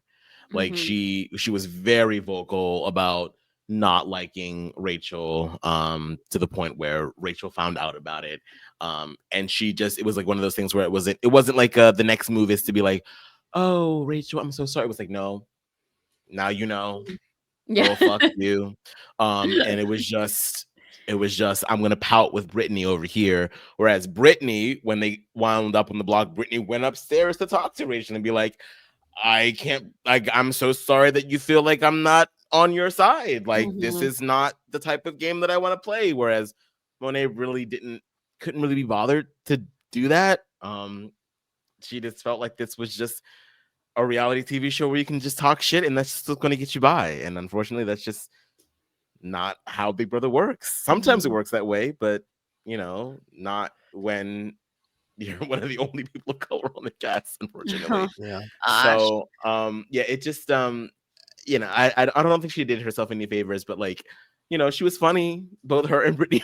Like she was very vocal about not liking Rachel to the point where Rachel found out about it. And it was like one of those things where it wasn't like the next move is to be like, "Oh, Rachel, I'm so sorry." It was like, "No, now you know." Yeah. Well, fuck you. And it was just I'm gonna pout with Brittany over here. Whereas Brittany, when they wound up on the block, Brittany went upstairs to talk to Rachel and be like, I'm so sorry that you feel like I'm not on your side. Like this is not the type of game that I want to play. Whereas Monet couldn't really be bothered to do that. She just felt like this was just a reality TV show where you can just talk shit and that's still going to get you by. And unfortunately, that's just not how Big Brother works. Sometimes it works that way, but not when you're one of the only people of color on the cast, unfortunately. Yeah. So, it just, I don't think she did herself any favors, but like, she was funny. Both her and Brittany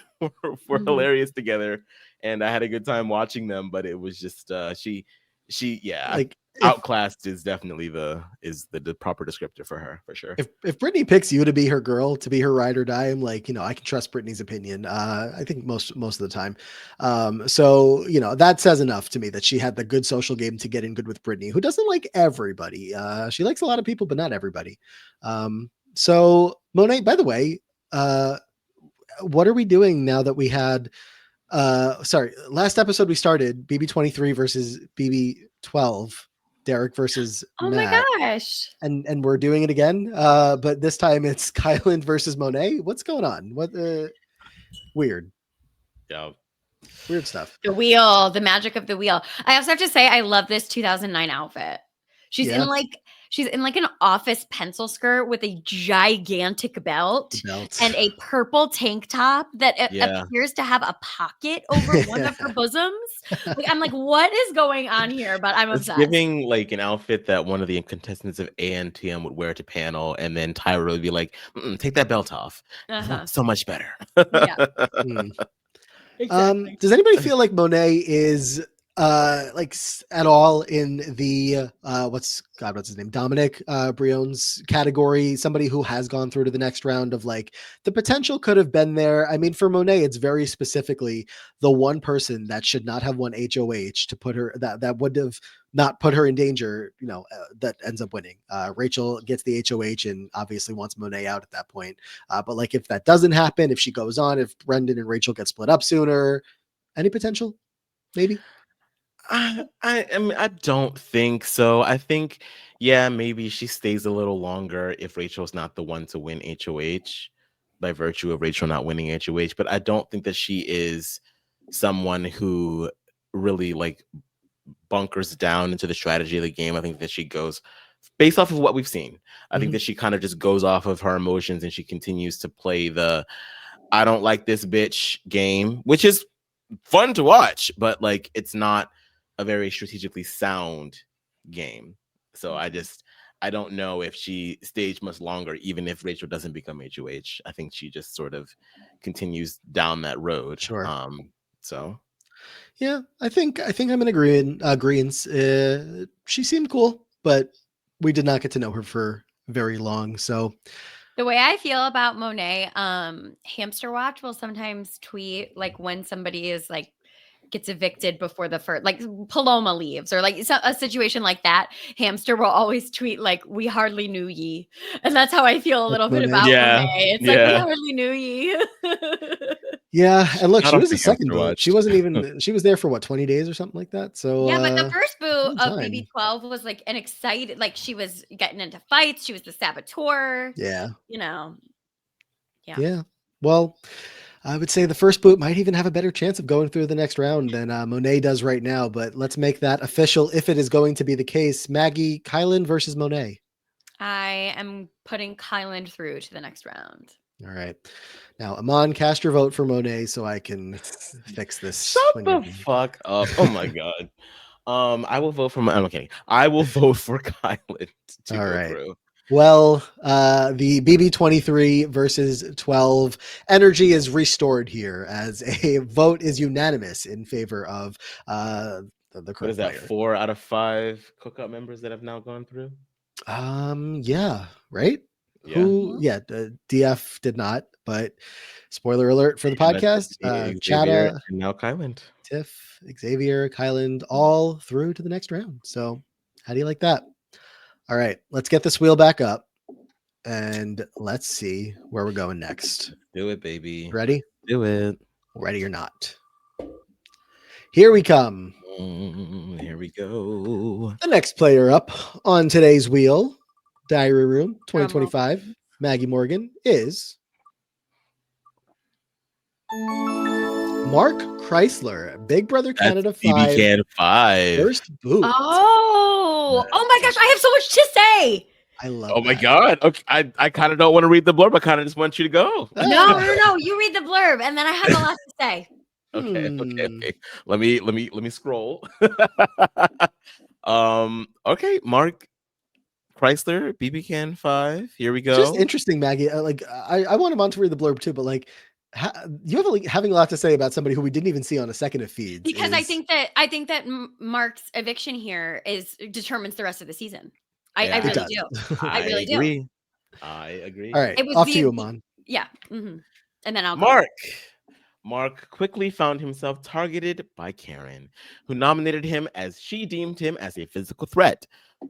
were hilarious together, and I had a good time watching them. But it was just, like outclassed is definitely the proper descriptor for her, for sure. If Brittany picks you to be her girl, to be her ride or die, I'm like, I can trust Brittany's opinion. I think most of the time. So that says enough to me that she had the good social game to get in good with Brittany, who doesn't like everybody. She likes a lot of people, but not everybody. So Monet, by the way, what are we doing now that we had? Last episode we started BB23 versus BB12. Derek versus Matt. My gosh. And we're doing it again. But this time it's Kyland versus Monet. What's going on? What weird. Yeah. Weird stuff. The wheel, the magic of the wheel. I also have to say I love this 2009 outfit. She's in like an office pencil skirt with a gigantic belt and a purple tank top that appears to have a pocket over one of her bosoms. Like, I'm like, what is going on here? But I'm obsessed. It's giving like an outfit that one of the contestants of ANTM would wear to panel, and then Tyra would be like, "Take that belt off. So much better." Yeah. Exactly. Does anybody feel like Monet is like at all in the what's his name, Dominic Brion's category, somebody who has gone through to the next round of like the potential could have been there? I mean, for Monet, it's very specifically the one person that should not have won HOH to put her that would have not put her in danger, that ends up winning. Rachel gets the HOH and obviously wants Monet out at that point. But like if that doesn't happen, if she goes on, if Brendan and Rachel get split up sooner, any potential? Maybe. I don't think so. I think, maybe she stays a little longer if Rachel's not the one to win HOH by virtue of Rachel not winning HOH. But I don't think that she is someone who really like bunkers down into the strategy of the game. I think that she goes based off of what we've seen. I think that she kind of just goes off of her emotions and she continues to play the I don't like this bitch game, which is fun to watch, but like it's not a very strategically sound game. So I don't know if she stays much longer, even if Rachel doesn't become HOH. I think she just sort of continues down that road. Sure. So yeah, I think I'm in agreement. She seemed cool, but we did not get to know her for very long. So the way I feel about Monet, Hamster Watch will sometimes tweet like when somebody is like gets evicted before the first, like Paloma leaves or like a situation like that. Hamster will always tweet like, "We hardly knew ye," and that's how I feel a little bit about Monet. It's like we hardly knew ye. Yeah, and look, she was a second boot. She wasn't even. She was there for what, 20 days or something like that. So yeah, but the first boot of BB12 was like an excited, like she was getting into fights. She was the saboteur. Yeah. Yeah. Yeah. Well, I would say the first boot might even have a better chance of going through the next round than Monet does right now, but let's make that official if it is going to be the case. Maggie, Kylan versus Monet. I am putting Kylan through to the next round. All right. Now, Aman, cast your vote for Monet so I can fix this. Shut the fuck up. Oh my God. I will vote for I'm okay. I will vote for Kylan to All go right. through. Well, the BB23 versus 12 energy is restored here as a vote is unanimous in favor of the correct What is that? player. 4 out of 5 cookout members that have now gone through? Yeah, right? Yeah. Who? Yeah, DF did not, but spoiler alert for the podcast. Xavier Chatta, and now Kylan. Tiff, Xavier, Kylan, all through to the next round. So, how do you like that? All right, let's get this wheel back up and let's see where we're going next. Do it, baby. Ready? Do it. Ready or not. Here we come. Here we go. The next player up on today's wheel, Diary Room 2025, Maggie Morgan, is Mark Chrysler, Big Brother Canada 5. BB 5. First boot. Oh my gosh, I have so much to say. I love Oh my that. God. Okay, I kind of don't want to read the blurb. I kind of just want you to go. No. You read the blurb, and then I have a lot to say. Okay. Let me scroll. Okay, Mark Chrysler, BB Can 5. Here we go. Just interesting, Maggie. I want him on to read the blurb too, but like, you have having a lot to say about somebody who we didn't even see on a second of feeds. Because I think that Mark's eviction here determines the rest of the season. I really do. I really do. I agree. All right, off to you, Aman. Yeah. Mm-hmm. And then I'll go. Mark quickly found himself targeted by Karen, who nominated him as she deemed him as a physical threat.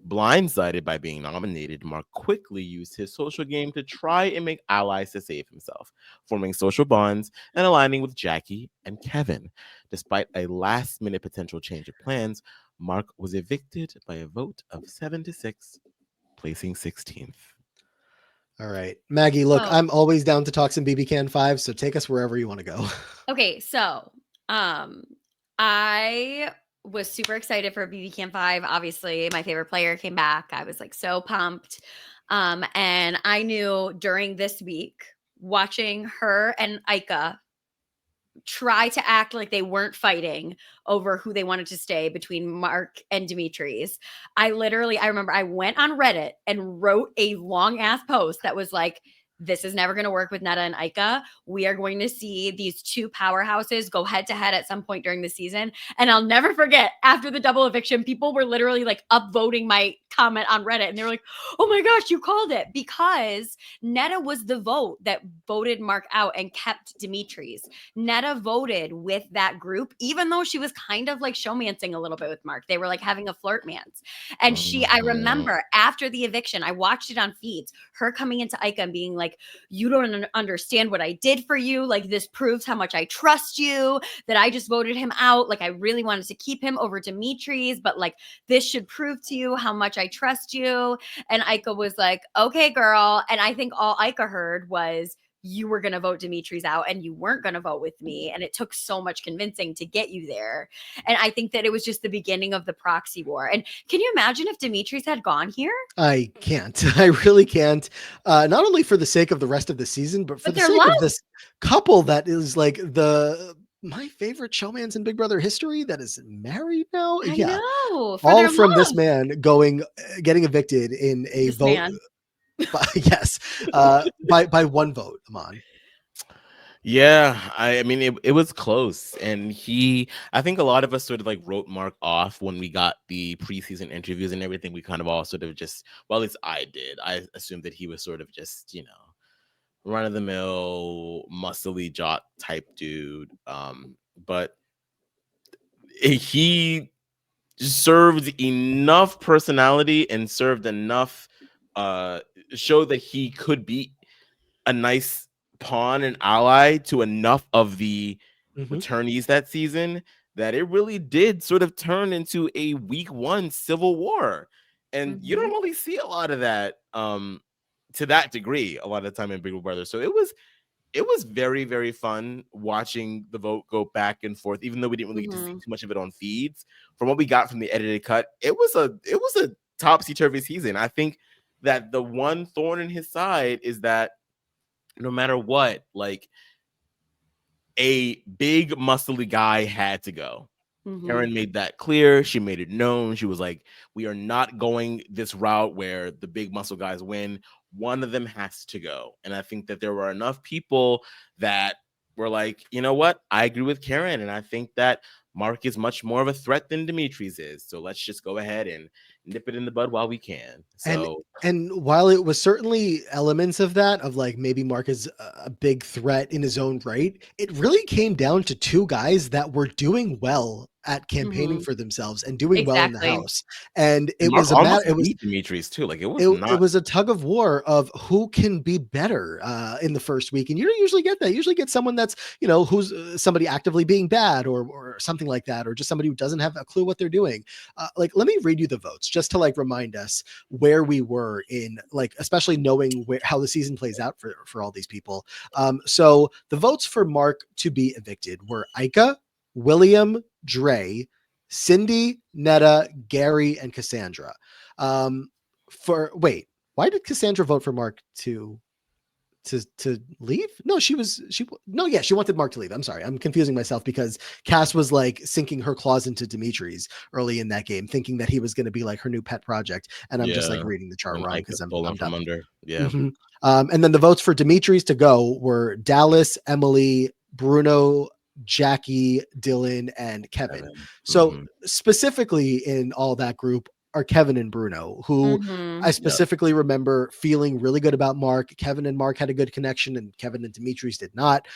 Blindsided by being nominated, Mark quickly used his social game to try and make allies to save himself, forming social bonds and aligning with Jackie and Kevin. Despite a last-minute potential change of plans, Mark was evicted by a vote of 7-6, placing 16th. All right, Maggie, look, I'm always down to talk some BB Can 5, so take us wherever you want to go. Okay, so I was super excited for BB Can 5. Obviously, my favorite player came back. I was like so pumped. And I knew during this week, watching her and Ika try to act like they weren't fighting over who they wanted to stay between Mark and Dimitri's. I remember I went on Reddit and wrote a long ass post that was like, this is never going to work with Netta and Ika. We are going to see these two powerhouses go head to head at some point during the season. And I'll never forget, after the double eviction, people were literally like upvoting my comment on Reddit. And they were like, oh my gosh, you called it. Because Netta was the vote that voted Mark out and kept Dimitri's. Netta voted with that group, even though she was kind of like showmancing a little bit with Mark. They were like having a flirt mance. And I remember after the eviction, I watched it on feeds, her coming into Ika and being like, you don't understand what I did for you. Like, this proves how much I trust you, that I just voted him out. Like, I really wanted to keep him over Dimitri's, but like, this should prove to you how much I trust you. And Ika was like, okay, girl. And I think all Ika heard was, you were going to vote Dimitri's out and you weren't going to vote with me. And it took so much convincing to get you there. And I think that it was just the beginning of the proxy war. And can you imagine if Dimitri's had gone here? I can't. I really can't. Not only for the sake of the rest of the season, but for the sake of this couple that is like my favorite showmans in Big Brother history that is married now. I know. All from this man getting evicted in a vote. Man. Yes, by one vote, Aman. Yeah, I mean, it was close. And I think a lot of us sort of like wrote Mark off when we got the preseason interviews and everything. We kind of all sort of just, well, at least I did. I assumed that he was sort of just, run of the mill, muscly jock type dude. But he served enough personality and served enough show that he could be a nice pawn and ally to enough of the returnees that season that it really did sort of turn into a week 1 civil war. And you don't really see a lot of that to that degree a lot of the time in Big Brother. So it was it was very, very fun watching the vote go back and forth, even though we didn't really get to see too much of it on feeds. From what we got from the edited cut, it was a topsy-turvy season. I think that the one thorn in his side is that no matter what, like, a big muscly guy had to go. Karen made that clear. She made it known. She was like, we are not going this route where the big muscle guys win. One of them has to go. And I think that there were enough people that were like, you know what? I agree with Karen. And I think that Mark is much more of a threat than Demetrius is. So let's just go ahead and nip it in the bud while we can. So and while it was certainly elements of that, of like maybe Mark is a big threat in his own right, it really came down to two guys that were doing well at campaigning for themselves and doing well in the house. And it Mark was a matter. It was Demetrius too. Like it was a tug of war of who can be better in the first week. And you don't usually get that. You usually get someone that's, you know, who's somebody actively being bad or something like that, or just somebody who doesn't have a clue what they're doing. Like, let me read you the votes just to like remind us where we were in, like, especially knowing how the season plays out for all these people. So the votes for Mark to be evicted were Ika, William, Dre, Cindy, Netta, Gary, and Cassandra. Why did Cassandra vote for Mark to leave? No, she wanted Mark to leave. I'm sorry. I'm confusing myself because Cass was like sinking her claws into Demetrius early in that game, thinking that he was going to be like her new pet project. And I'm just like reading the chart wrong because I'm from under. Yeah. And then the votes for Demetrius to go were Dallas, Emily, Bruno, Jackie, Dylan, and Kevin. So specifically in all that group are Kevin and Bruno, who I specifically remember feeling really good about Mark. Kevin and Mark had a good connection, and Kevin and Demetrius did not.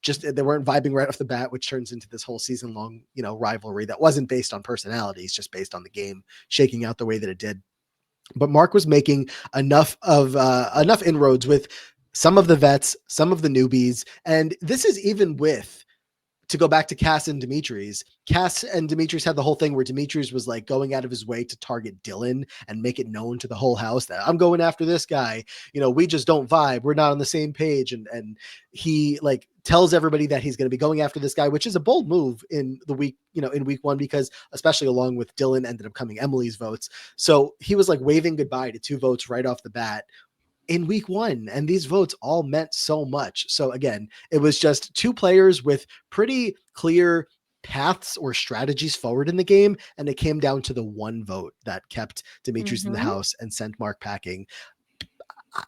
Just they weren't vibing right off the bat, which turns into this whole season-long, you know, rivalry that wasn't based on personalities, just based on the game shaking out the way that it did. But Mark was making enough inroads with some of the vets, some of the newbies, and this is even with, to go back to Cass and Demetrius had the whole thing where Demetrius was like going out of his way to target Dylan and make it known to the whole house that I'm going after this guy. You know, we just don't vibe. We're not on the same page. And he like tells everybody that he's going to be going after this guy, which is a bold move in the week, you know, in week one, because especially along with Dylan ended up coming Emily's votes. So he was like waving goodbye to two votes right off the bat in week one. And these votes all meant so much. So again, it was just two players with pretty clear paths or strategies forward in the game. And it came down to the one vote that kept Demetrius in the house and sent Mark packing.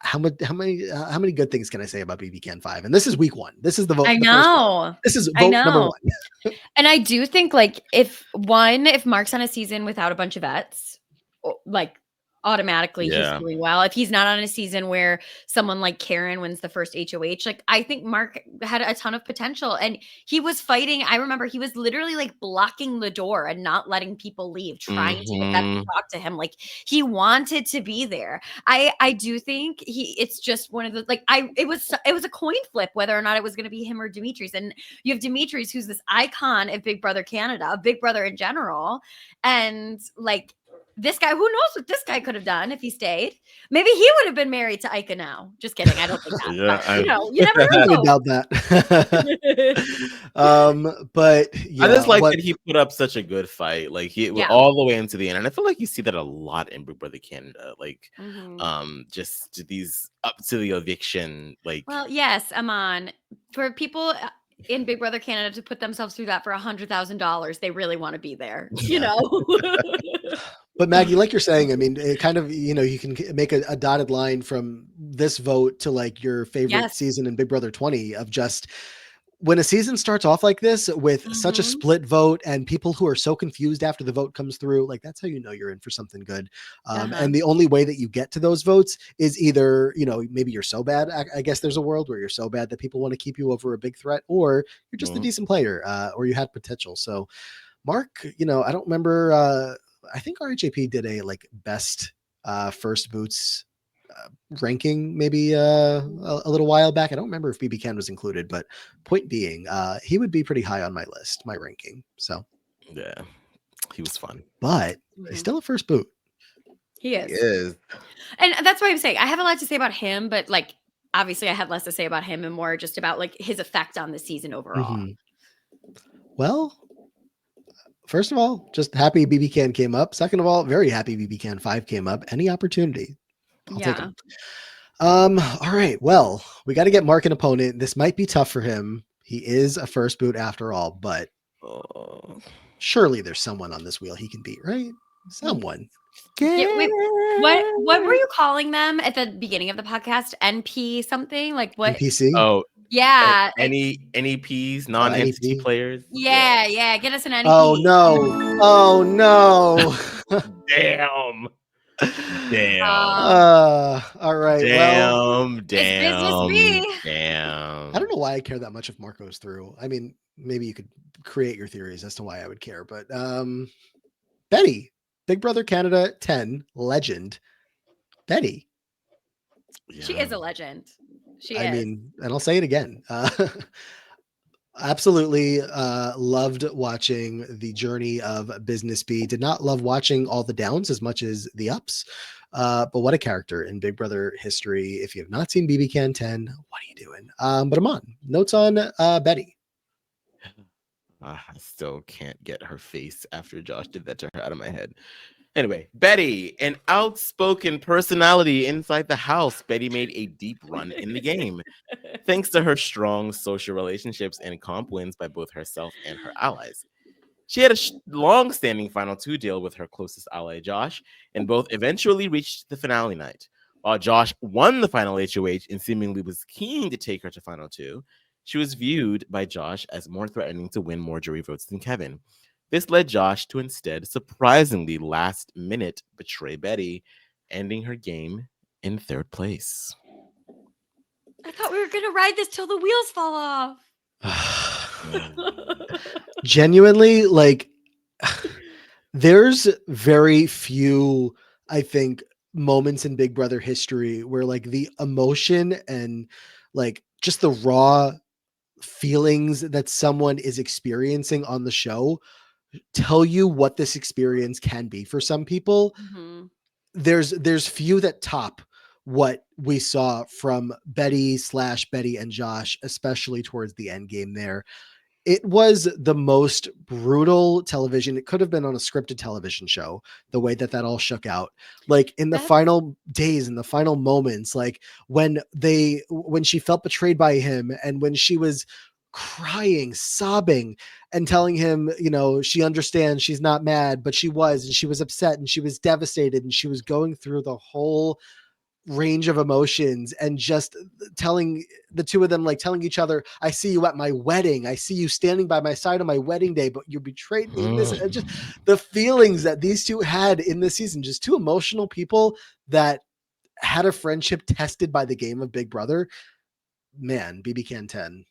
How many good things can I say about BB Can 5? And this is week one. This is the vote. I know. This is vote number one. And I do think like if Mark's on a season without a bunch of vets, like automatically he's doing well. If he's not on a season where someone like Karen wins the first HOH, like I think Mark had a ton of potential, and he was fighting. I remember he was literally like blocking the door and not letting people leave, trying to get them to talk to him. Like he wanted to be there. I do think it's just one of the, like, it was a coin flip whether or not it was going to be him or Demetrius. And you have Demetrius, who's this icon of Big Brother Canada, of Big Brother in general. And like, this guy, who knows what this guy could have done if he stayed? Maybe he would have been married to Ika now. Just kidding. I don't think that. But, you never know. About that. But yeah, I just like that he put up such a good fight. Like he went all the way into the end. And I feel like you see that a lot in Big Brother Canada. Like just these up to the eviction. Like, well, yes, Aman. For people in Big Brother Canada to put themselves through that for $100,000, they really want to be there, you know. But Maggie, like you're saying, I mean, it kind of, you know, you can make a dotted line from this vote to like your favorite season in Big Brother 20 of just when a season starts off like this with such a split vote and people who are so confused after the vote comes through, like that's how you know you're in for something good. And the only way that you get to those votes is either, you know, maybe you're so bad. I guess there's a world where you're so bad that people want to keep you over a big threat, or you're just a decent player, or you had potential. So Mark, you know, I don't remember, I think RHAP did a like best first boots ranking maybe a little while back. I don't remember if BB Can was included, but point being, he would be pretty high on my list, my ranking. So yeah, he was fun, but he's still a first boot. He is. He is. And that's why I'm saying I have a lot to say about him, but like obviously I had less to say about him and more just about like his effect on the season overall. Well, first of all, just happy BB Can came up. Second of all, very happy BB Can 5 came up. Any opportunity, I'll take them. All right. Well, we got to get Mark an opponent. This might be tough for him. He is a first boot after all, but surely there's someone on this wheel he can beat, right? Someone. Yeah, wait, what were you calling them at the beginning of the podcast? NP something? Like what? NPC? Oh, yeah. Any NEPs, non-entity players? Yeah. Get us an NEP. Oh no. Damn. All right. Damn. It's business B. Damn. I don't know why I care that much if Mark goes through. I mean, maybe you could create your theories as to why I would care, but Betty, Big Brother Canada 10 legend. Betty. Yeah. She is a legend. I mean, and I'll say it again. Absolutely loved watching the journey of Business B. Did not love watching all the downs as much as the ups. But what a character in Big Brother history. If you have not seen BB Can 10, what are you doing? But I'm on. Notes on Betty. I still can't get her face after Josh did that to her out of my head. Anyway, Betty, an outspoken personality inside the house. Betty made a deep run in the game. Thanks to her strong social relationships and comp wins by both herself and her allies. She had a long-standing Final 2 deal with her closest ally, Josh, and both eventually reached the finale night. While Josh won the final HOH and seemingly was keen to take her to Final 2, she was viewed by Josh as more threatening to win more jury votes than Kevin. This led Josh to instead surprisingly last minute betray Betty, ending her game in 3rd place. I thought we were going to ride this till the wheels fall off. Genuinely, like, there's very few, I think, moments in Big Brother history where like the emotion and like just the raw feelings that someone is experiencing on the show tell you what this experience can be for some people. There's few that top what we saw from Betty and Josh, especially towards the end game there. It was the most brutal television. It could have been on a scripted television show, the way that all shook out. Like in the final days, in the final moments, like when she felt betrayed by him and when she was crying, sobbing, and telling him, you know, she understands, she's not mad, but she was, and she was upset and she was devastated and she was going through the whole range of emotions, and just telling the two of them, like telling each other, I see you at my wedding. I see you standing by my side on my wedding day, but you betrayed me in this. And just the feelings that these two had in this season, just two emotional people that had a friendship tested by the game of Big Brother. Man, BB Can 10.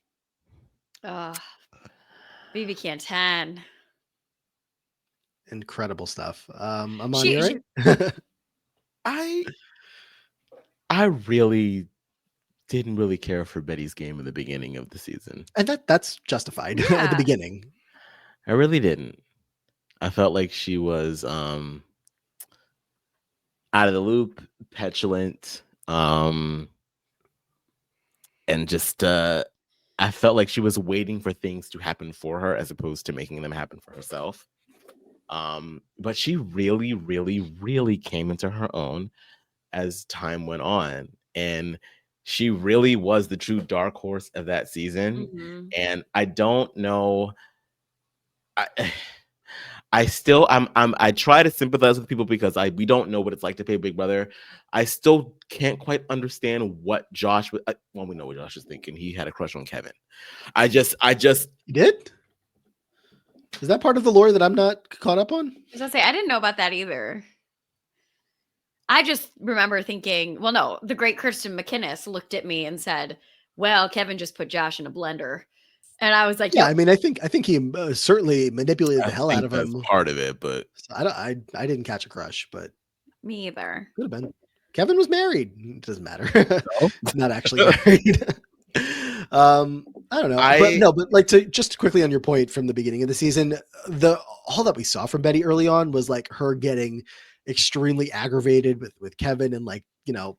BB Can 10. Incredible stuff. I'm on here, right? I really didn't really care for Betty's game in the beginning of the season. And that's justified at the beginning. I really didn't. I felt like she was out of the loop, petulant, and just I felt like she was waiting for things to happen for her as opposed to making them happen for herself. But she really, really, really came into her own as time went on, and she really was the true dark horse of that season. And I don't know, I try to sympathize with people because we don't know what it's like to play Big Brother. I still can't quite understand what Josh was. Well, we know what Josh was thinking. He had a crush on Kevin. I just You did? Is that part of the lore that I'm not caught up on? I was gonna say, I didn't know about that either. I just remember thinking, well, no, the great Kirsten McInnes looked at me and said, well, Kevin just put Josh in a blender. And I was like, yeah, I mean, I think he certainly manipulated the hell out of him. Part of it, but so I didn't catch a crush, but me either. Could have been. Kevin was married. It doesn't matter. No. Not actually married. I don't know. But like just quickly on your point from the beginning of the season, all that we saw from Betty early on was like her getting extremely aggravated with Kevin and like, you know,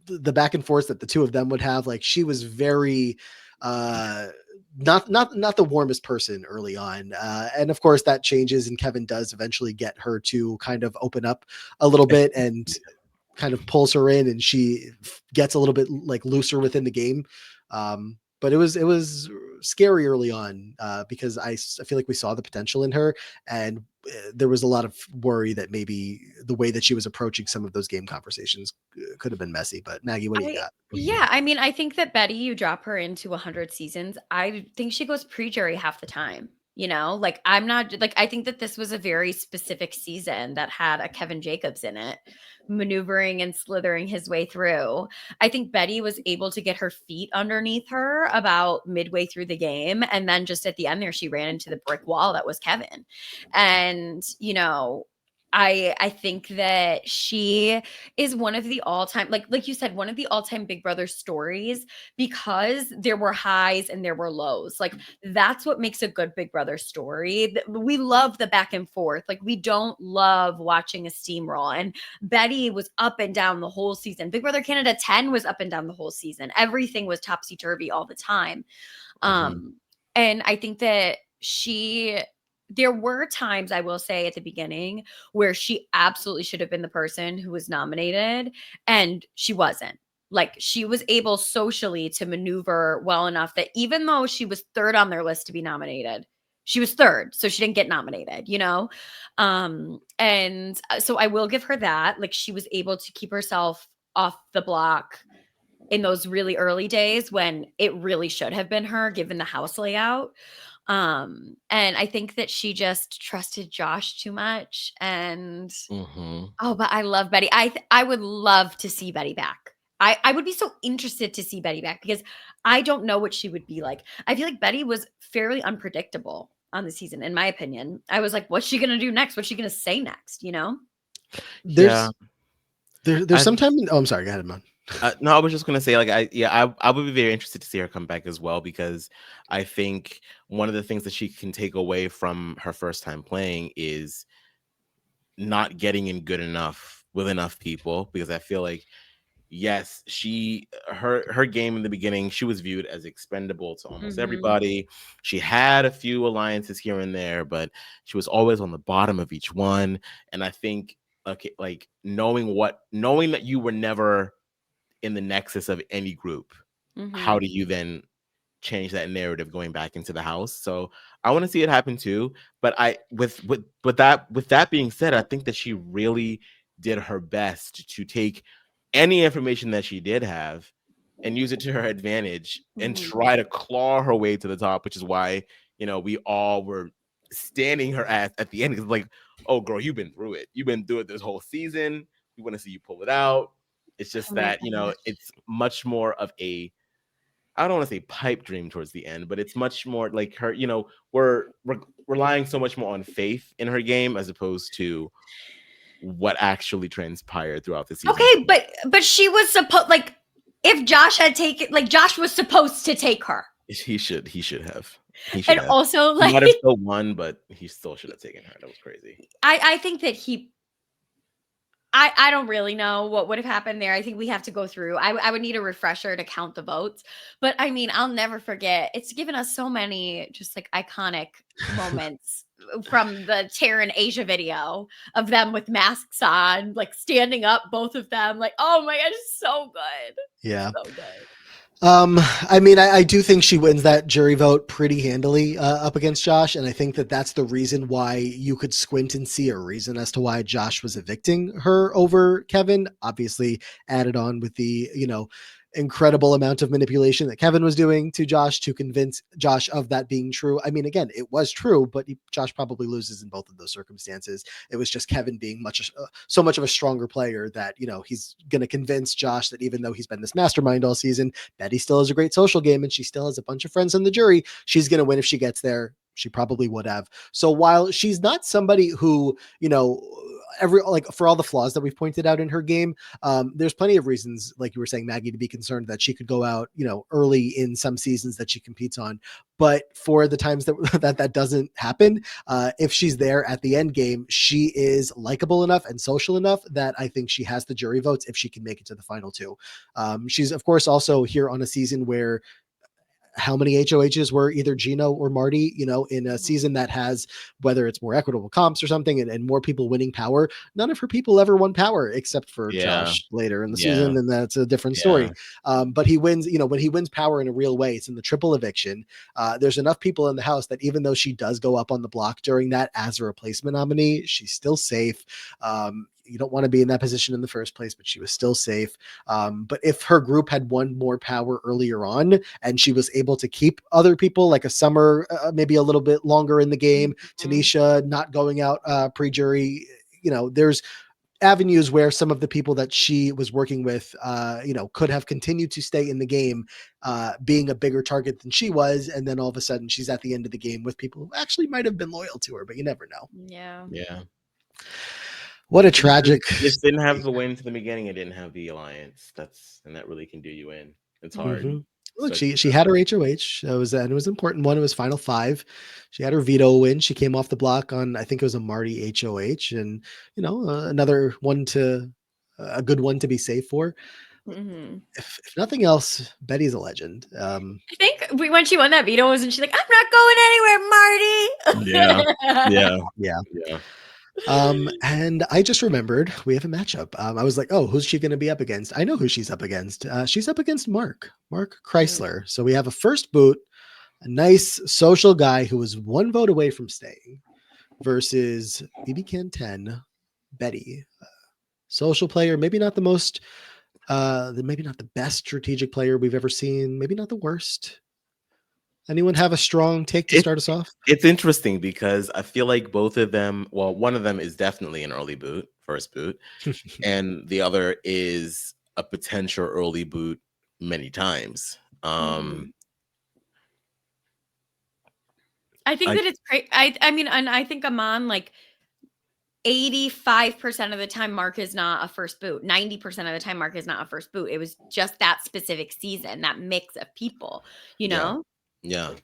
the back and forth that the two of them would have, like she was very not the warmest person early on. And of course that changes, and Kevin does eventually get her to kind of open up a little bit and kind of pulls her in, and she gets a little bit like looser within the game. But it was scary early on because I feel like we saw the potential in her, and there was a lot of worry that maybe the way that she was approaching some of those game conversations could have been messy. But Maggie, what do you got? Yeah, I mean, I think that Betty, you drop her into 100 seasons, I think she goes pre-jury half the time. You know, like I'm not like, I think that this was a very specific season that had a Kevin Jacobs in it, maneuvering and slithering his way through. I think Betty was able to get her feet underneath her about midway through the game. And then just at the end there, she ran into the brick wall that was Kevin. And, you know, I think that she is one of the all-time, like you said, one of the all-time Big Brother stories, because there were highs and there were lows. Like that's what makes a good Big Brother story. We love the back and forth. Like we don't love watching a steamroll. And Betty was up and down the whole season. Big Brother Canada 10 was up and down the whole season. Everything was topsy-turvy all the time. And I think that there were times, I will say at the beginning, where she absolutely should have been the person who was nominated, and she wasn't. Like she was able socially to maneuver well enough that even though she was third on their list to be nominated, she was third, so she didn't get nominated, you know? And so I will give her that. Like she was able to keep herself off the block in those really early days when it really should have been her, given the house layout. And I think that she just trusted Josh too much. And but I love Betty. I would love to see Betty back. I would be so interested to see Betty back because I don't know what she would be like. I feel like Betty was fairly unpredictable on the season, in my opinion. I was like, what's she gonna do next? What's she gonna say next? You know? There's sometimes. Oh, I'm sorry. Go ahead, man. No, I was just gonna say, like, I would be very interested to see her come back as well, because I think one of the things that she can take away from her first time playing is not getting in good enough with enough people. Because I feel like, yes, her game in the beginning, she was viewed as expendable to almost everybody. She had a few alliances here and there, but she was always on the bottom of each one. And I think, okay, like knowing that you were never in the nexus of any group, how do you then change that narrative going back into the house? So I want to see it happen too. But with that being said, I think that she really did her best to take any information that she did have and use it to her advantage and try to claw her way to the top, which is why, you know, we all were standing her ass at the end. It's like, oh girl, you've been through it. You've been through it this whole season. We want to see you pull it out. It's just that, you know, it's much more of a, I don't want to say pipe dream towards the end, but it's much more like her, you know, we're relying so much more on faith in her game as opposed to what actually transpired throughout the season. Okay, but she was supposed, like, if Josh had taken, like, Josh was supposed to take her. He should have. And also, like, he might have still won, but he still should have taken her. That was crazy. I think that I don't really know what would have happened there. I think we have to go through. I would need a refresher to count the votes. But I mean, I'll never forget. It's given us so many just like iconic moments from the Taryn Asia video of them with masks on, like standing up, both of them. Like, oh my gosh, so good. Yeah. So good. I mean, I do think she wins that jury vote pretty handily up against Josh. And I think that that's the reason why you could squint and see a reason as to why Josh was evicting her over Kevin, obviously added on with the, you know, incredible amount of manipulation that Kevin was doing to Josh to convince Josh of that being true. I mean, again, it was true, but Josh probably loses in both of those circumstances. It was just Kevin being so much of a stronger player that, you know, he's going to convince Josh that even though he's been this mastermind all season, Betty still has a great social game and she still has a bunch of friends in the jury. She's going to win if she gets there. She probably would have. So while she's not somebody who, you know, for all the flaws that we've pointed out in her game, there's plenty of reasons, like you were saying, Maggie, to be concerned that she could go out, early in some seasons that she competes on. But for the times that doesn't happen, if she's there at the end game, she is likable enough and social enough that I think she has the jury votes if she can make it to the final two. She's of course also here on a season where how many HOHs were either Gino or Marty, in a season that has, whether it's more equitable comps or something, and more people winning power. None of her people ever won power except for Josh later in the season. And that's a different story. But he wins, when he wins power in a real way, it's in the triple eviction. There's enough people in the house that even though she does go up on the block during that as a replacement nominee, she's still safe. You don't want to be in that position in the first place, but she was still safe. But if her group had won more power earlier on and she was able to keep other people like a Summer, maybe a little bit longer in the game, Tanisha not going out pre-jury, there's avenues where some of the people that she was working with, could have continued to stay in the game, being a bigger target than she was. And then all of a sudden she's at the end of the game with people who actually might have been loyal to her, but you never know. Yeah. What a tragic. It didn't have the wins in the beginning. It didn't have the alliance. And that really can do you in. It's hard. Mm-hmm. Look, she had her HOH. It was an important one. It was final 5. She had her veto win. She came off the block on, I think it was a Marty HOH, and another one a good one to be safe for. Mm-hmm. If nothing else, Betty's a legend. I think when she won that veto, wasn't she like, "I'm not going anywhere, Marty"? Yeah. And I just remembered we have a matchup. I was like, oh, who's she going to be up against? I know who she's up against. She's up against Mark Chrysler. So we have a first boot, a nice social guy who was 1 vote away from staying, versus BB Can 10, Betty, social player, maybe not the most, maybe not the best strategic player we've ever seen, maybe not the worst. Anyone have a strong take to start us off? It's interesting because I feel like both of them, well, one of them is definitely an early boot, first boot, and the other is a potential early boot many times. I think that it's great. I mean, and I think Aman, like 85% of the time, Mark is not a first boot. 90% of the time, Mark is not a first boot. It was just that specific season, that mix of people, Yeah.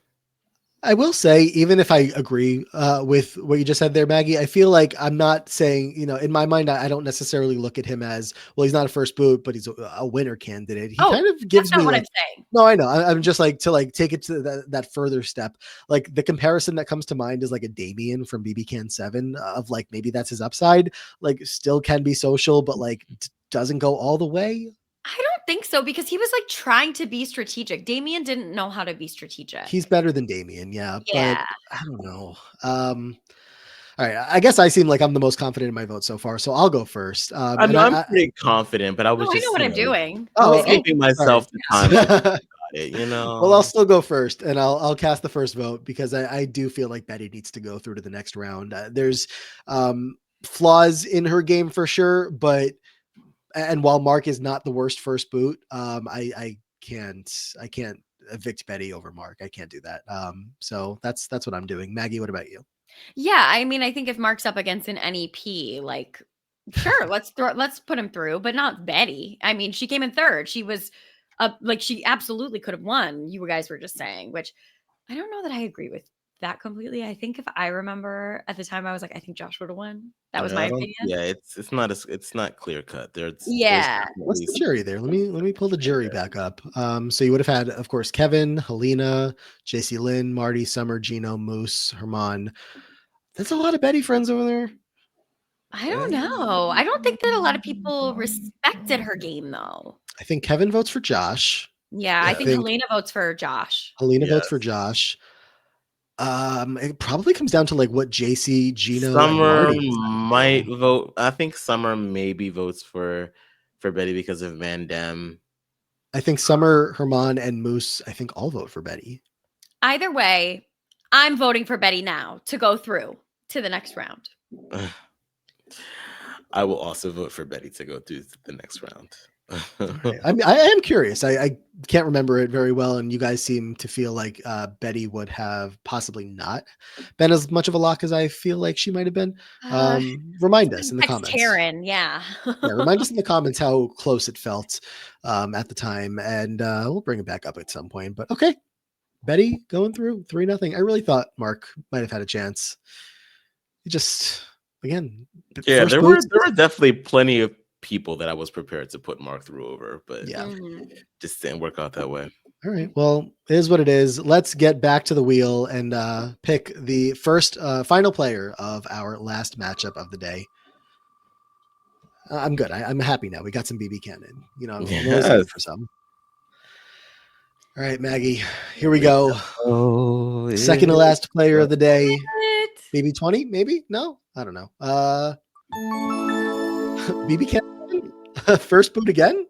I will say, even if I agree with what you just said there, Maggie, I feel like I'm not saying, in my mind, I don't necessarily look at him as, well, he's not a first boot, but he's a winner candidate. He kind of gives that's not me what like, I'm saying. No, I know. I'm just like to take it to that further step. Like the comparison that comes to mind is like a Damien from BB Can 7 of like, maybe that's his upside, like still can be social, but like doesn't go all the way. I don't think so, because he was like trying to be strategic. Damien didn't know how to be strategic. He's better than Damien, but I don't know. All right, I guess I seem like I'm the most confident in my vote so far, so I'll go first. I'm pretty confident, but I was I just know what I'm doing. giving myself the time to think about it, Well, I'll still go first, and I'll cast the first vote because I do feel like Betty needs to go through to the next round. There's flaws in her game for sure, and while Mark is not the worst first boot, I can't evict Betty over Mark. I can't do that. So that's what I'm doing. Maggie, what about you? Yeah, I mean, I think if Mark's up against an NEP, like, sure, let's put him through, but not Betty. I mean, she came in 3rd. She was she absolutely could have won. You guys were just saying, which I don't know that I agree with that completely. I think if I remember at the time, I was like, I think Josh would have won. That was my opinion. Yeah, it's not clear cut. What's the jury there? Let me pull the jury back up. So you would have had, of course, Kevin, Helena, JC Lynn, Marty, Summer, Gino, Moose, Herman. That's a lot of Betty friends over there. I don't know. I don't think that a lot of people respected her game, though. I think Kevin votes for Josh. Yeah, I think Helena votes for Josh. Helena votes for Josh. It probably comes down to like what JC, Gino, Summer and Marty might vote. I think Summer maybe votes for Betty because of Van Dam. I think Summer, Herman, and Moose, I think all vote for Betty. Either way, I'm voting for Betty now to go through to the next round. I will also vote for Betty to go through the next round. Right. I mean, I am curious. I can't remember it very well, and you guys seem to feel like Betty would have possibly not been as much of a lock as I feel like she might have been. Uh, Remind us Somebody in the text comments. Taryn, yeah. Yeah, remind us in the comments how close it felt at the time, and we'll bring it back up at some point. But okay, Betty going through 3-0. I really thought Mark might have had a chance. He just again, Yeah, first there boots. were definitely plenty of people that I was prepared to put Mark through over, but Yeah. just didn't work out that way. All right. Well, it is what it is. Let's get back to the wheel and pick the first final player of our last matchup of the day. I'm good. I'm happy now. We got some BB Cannon. You know, I'm always looking for some. All right, Maggie. Here we go. Oh, Second to last player of the day. What? BB20, maybe? No, I don't know. BB Cannon. First boot again.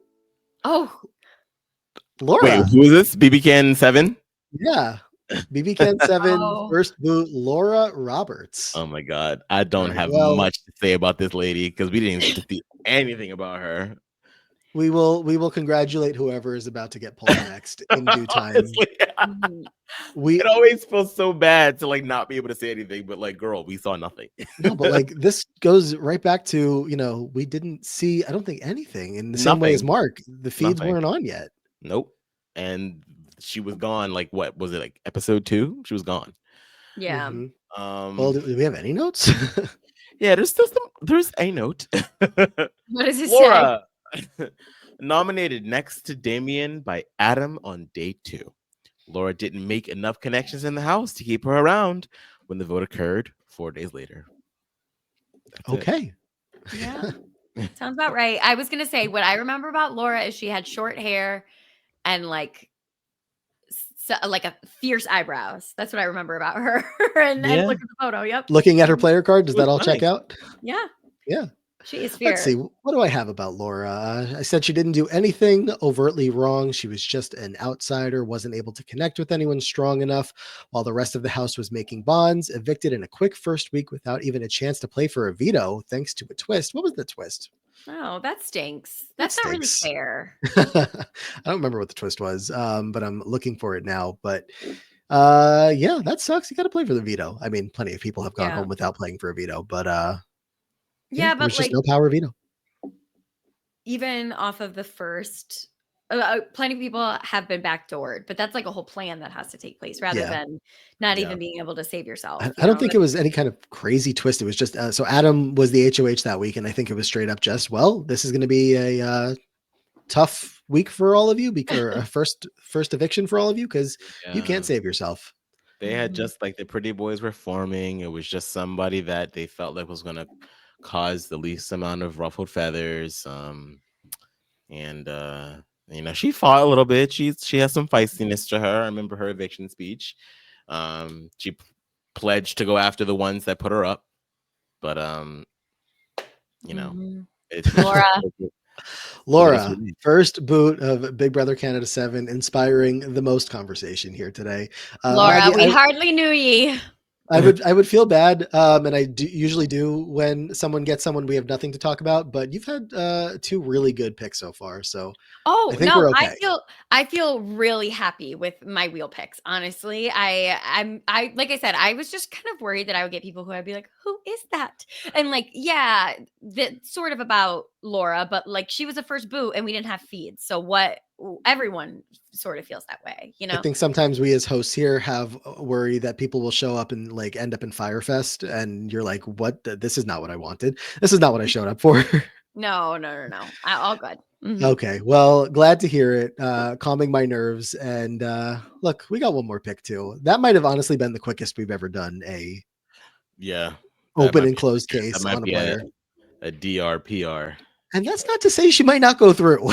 Oh, Laura. Wait, who is this? BB Can 7? Yeah. BB Can 7, Oh. first boot, Laura Roberts. Oh my God. I don't Right, have well- much to say about this lady because we didn't get to see anything about her. We will congratulate whoever is about to get pulled next in due time. Honestly, mhm. it always feels so bad to like not be able to say anything, but like, girl, we saw nothing. No, but like this goes right back to, you know, we didn't see, I don't think anything in the same way as Nothing. Mark. The feeds Nothing. weren't on yet. Nope. And she was gone. Like, what was it? Like episode 2? She was gone. Yeah. Mhm. Well, do we have any notes? Yeah, there's a note. What does it say? Laura nominated next to Damien by Adam on day 2. Laura didn't make enough connections in the house to keep her around when the vote occurred 4 days later. That's it. Okay. Yeah. Sounds about right. I was gonna say what I remember about Laura is she had short hair and like like a fierce eyebrows. That's what I remember about her. and Yeah. look at the photo. Yep. Looking at her player card, does It was that all check nice. out? Yeah. Yeah. She is fierce. Let's see. What do I have about Laura? I said she didn't do anything overtly wrong. She was just an outsider, wasn't able to connect with anyone strong enough, while the rest of the house was making bonds, evicted in a quick first week without even a chance to play for a veto, thanks to a twist. What was the twist? Oh, that stinks. That's not really stinks. fair. I don't remember what the twist was, but I'm looking for it now. But yeah, that sucks. You got to play for the veto. I mean, plenty of people have gone Yeah. home without playing for a veto, but Yeah, there's but just like no power veto. even off of the first, plenty of people have been backdoored, but that's like a whole plan that has to take place rather Yeah. than not Yeah. even being able to save yourself. I don't think it was any kind of crazy twist. It was just so Adam was the HOH that week, and I think it was straight up just, well, this is going to be a tough week for all of you, because a first eviction for all of you, because you can't save yourself. They had just like the pretty boys were forming. It was just somebody that they felt like was going to cause the least amount of ruffled feathers. And you know, she fought a little bit. She has some feistiness to her. I remember her eviction speech. She pledged to go after the ones that put her up, but you know, Mhm. it's Laura. Laura, first boot of Big Brother Canada 7, inspiring the most conversation here today. Laura, Maggie, we hardly knew ye. I would feel bad, and I usually do when someone gets someone we have nothing to talk about. But you've had 2 really good picks so far, so Oh I think no, we're okay. I feel really happy with my wheel picks. Honestly, I like I said, I was just kind of worried that I would get people who I'd be like, who is that? And like, yeah, that's sort of about Laura, but like she was a first boot and we didn't have feeds, so what? Everyone sort of feels that way, you know. I think sometimes we as hosts here have worry that people will show up and like end up in Firefest, and you're like, "What? This is not what I wanted. This is not what I showed up for." No. All good. Mhm. Okay, well, glad to hear it. Calming my nerves, and look, we got one more pick too. That might have honestly been the quickest we've ever done a open and closed case on a player. A DRPR. And that's not to say she might not go through.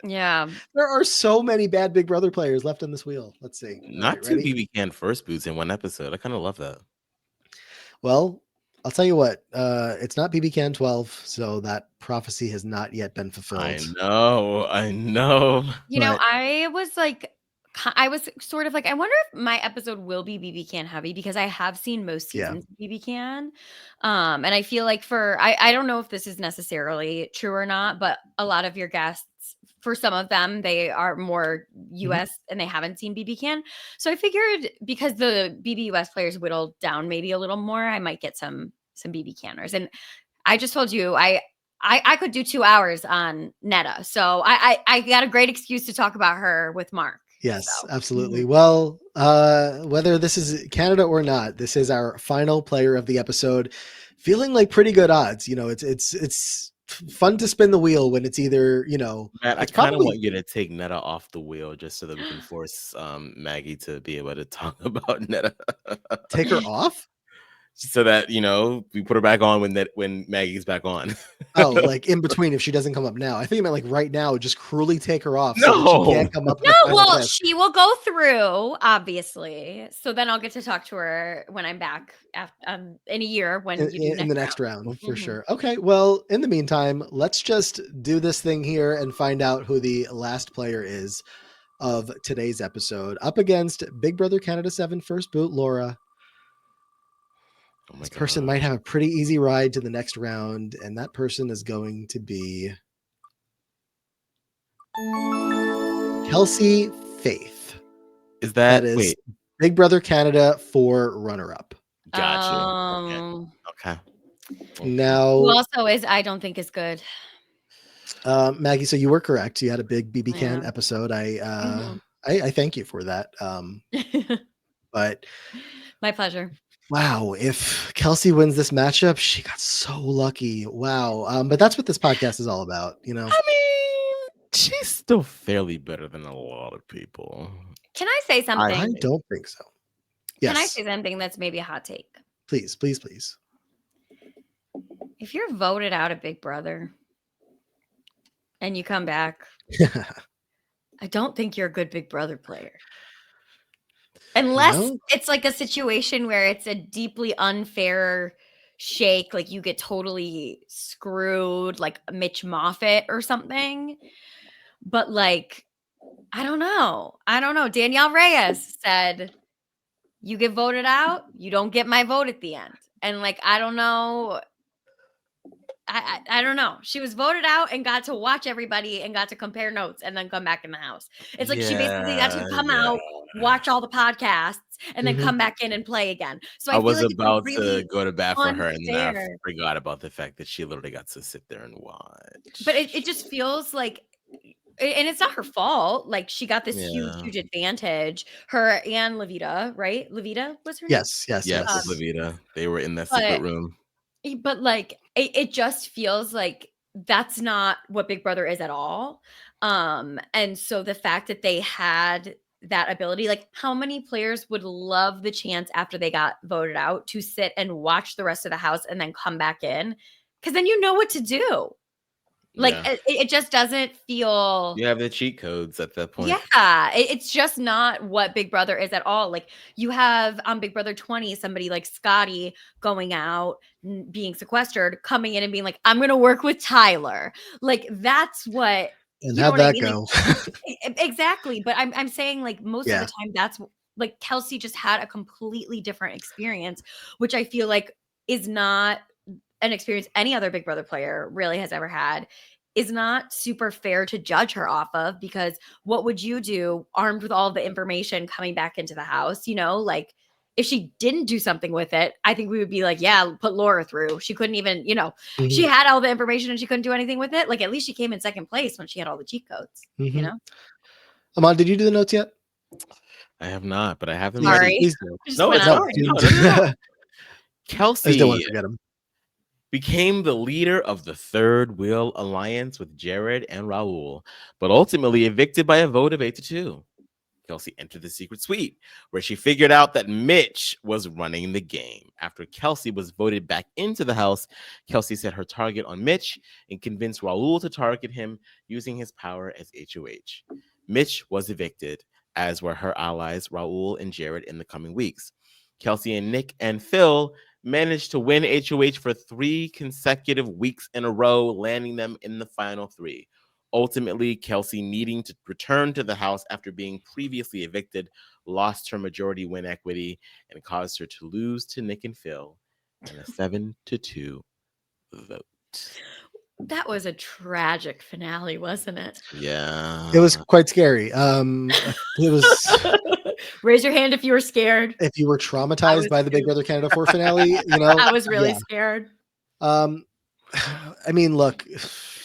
Yeah. There are so many bad Big Brother players left on this wheel. Let's see. Not All 2 right, ready? BB Can first boots in one episode. I kind of love that. Well, I'll tell you what. It's not BB Can 12, so that prophecy has not yet been fulfilled. I know. You know, But- I was like I was sort of like, I wonder if my episode will be BB Can heavy because I have seen most Yeah. seasons of BB Can. And I feel like I don't know if this is necessarily true or not, but a lot of your guests, for some of them, they are more US and they haven't seen BB Can. So I figured because the BB US players whittled down maybe a little more, I might get some BB Canners. And I just told you, I could do 2 hours on Netta. So I got a great excuse to talk about her with Mark. Yes, So, absolutely. Well, whether this is Canada or not, this is our final player of the episode. Feeling like pretty good odds. You know, it's fun to spin the wheel when it's either, you know, Matt, I it's kind of probably want you to take Netta off the wheel just so that we can force Maggie to be able to talk about Netta. take her off. So that, you know, we put her back on when Maggie's back on. Oh, like in between if she doesn't come up now. I think you meant like right now, just cruelly take her off so that No. she can't come up. no, well, she will go through, obviously. So then I'll get to talk to her when I'm back after, in a year when you do in the next round for Mhm. sure. Okay, well, in the meantime, let's just do this thing here and find out who the last player is of today's episode. Up against Big Brother Canada 7 first boot, Laura. Oh my This person God. might have a pretty easy ride to the next round, and that person is going to be Kelsey Faith. Is that is wait? Big Brother Canada 4 runner-up. Gotcha. Okay. Now, Who also is, I don't think is good. Maggie, so you were correct. You had a big BB Can Yeah. episode. I thank you for that. But My pleasure. wow, if Kelsey wins this matchup, she got so lucky. Wow. But that's what this podcast is all about, you know. I mean, she's still fairly better than a lot of people. Can I say something? I don't think so. Yes. Can I say something that's maybe a hot take? Please. If you're voted out of Big Brother and you come back, I don't think you're a good Big Brother player. Unless it's like a situation where it's a deeply unfair shake, like you get totally screwed, like Mitch Moffat or something. But like, I don't know. Danielle Reyes said, you get voted out, you don't get my vote at the end. And like, I don't know. I don't know. She was voted out and got to watch everybody and got to compare notes and then come back in the house. It's like she basically got to come out, watch all the podcasts, and then come back in and play again. So I was feel like about it's really to go to bat for her, and then I unfair. forgot about the fact that she literally got to sit there and watch. But it just feels like, and it's not her fault. Like she got this huge advantage. Her and Levita, right? Levita was her name? Yes. Levita. They were in that secret room. But like it just feels like that's not what Big Brother is at all. And so the fact that they had that ability, like how many players would love the chance after they got voted out to sit and watch the rest of the house and then come back in? Because then you know what to do. Like it just doesn't feel. You have the cheat codes at that point. Yeah, it's just not what Big Brother is at all. Like you have on Big Brother 20, somebody like Scotty going out, being sequestered, coming in and being like, I'm going to work with Tyler. Like that's what. And how'd that go? Like, exactly. But I'm saying like most of the time, that's like Kelsey just had a completely different experience, which I feel like is not an experience any other Big Brother player really has ever had. Is not super fair to judge her off of, because what would you do armed with all the information coming back into the house? You know, like if she didn't do something with it, I think we would be like, yeah, put Laura through. She couldn't even, you know, she had all the information and she couldn't do anything with it. Like at least she came in second place when she had all the cheat codes, you know? Amon, did you do the notes yet? I have not, but I have them Sorry. ready. No, it's fine. No. Kelsey. I still want to forget him. Became the leader of the Third Wheel Alliance with Jared and Raul, but ultimately evicted by a vote of 8-2. Kelsey entered the secret suite, where she figured out that Mitch was running the game. After Kelsey was voted back into the house, Kelsey set her target on Mitch and convinced Raul to target him using his power as HOH. Mitch was evicted, as were her allies Raul and Jared in the coming weeks. Kelsey and Nick and Phil managed to win HOH for 3 consecutive weeks in a row, landing them in the final 3. Ultimately, Kelsey, needing to return to the house after being previously evicted, lost her majority win equity and caused her to lose to Nick and Phil in a 7-2 vote. That was a tragic finale, wasn't it? Yeah. It was quite scary. It was Raise your hand if you were scared. if you were traumatized by the Big Brother Canada 4 finale, I was really scared. I mean, look,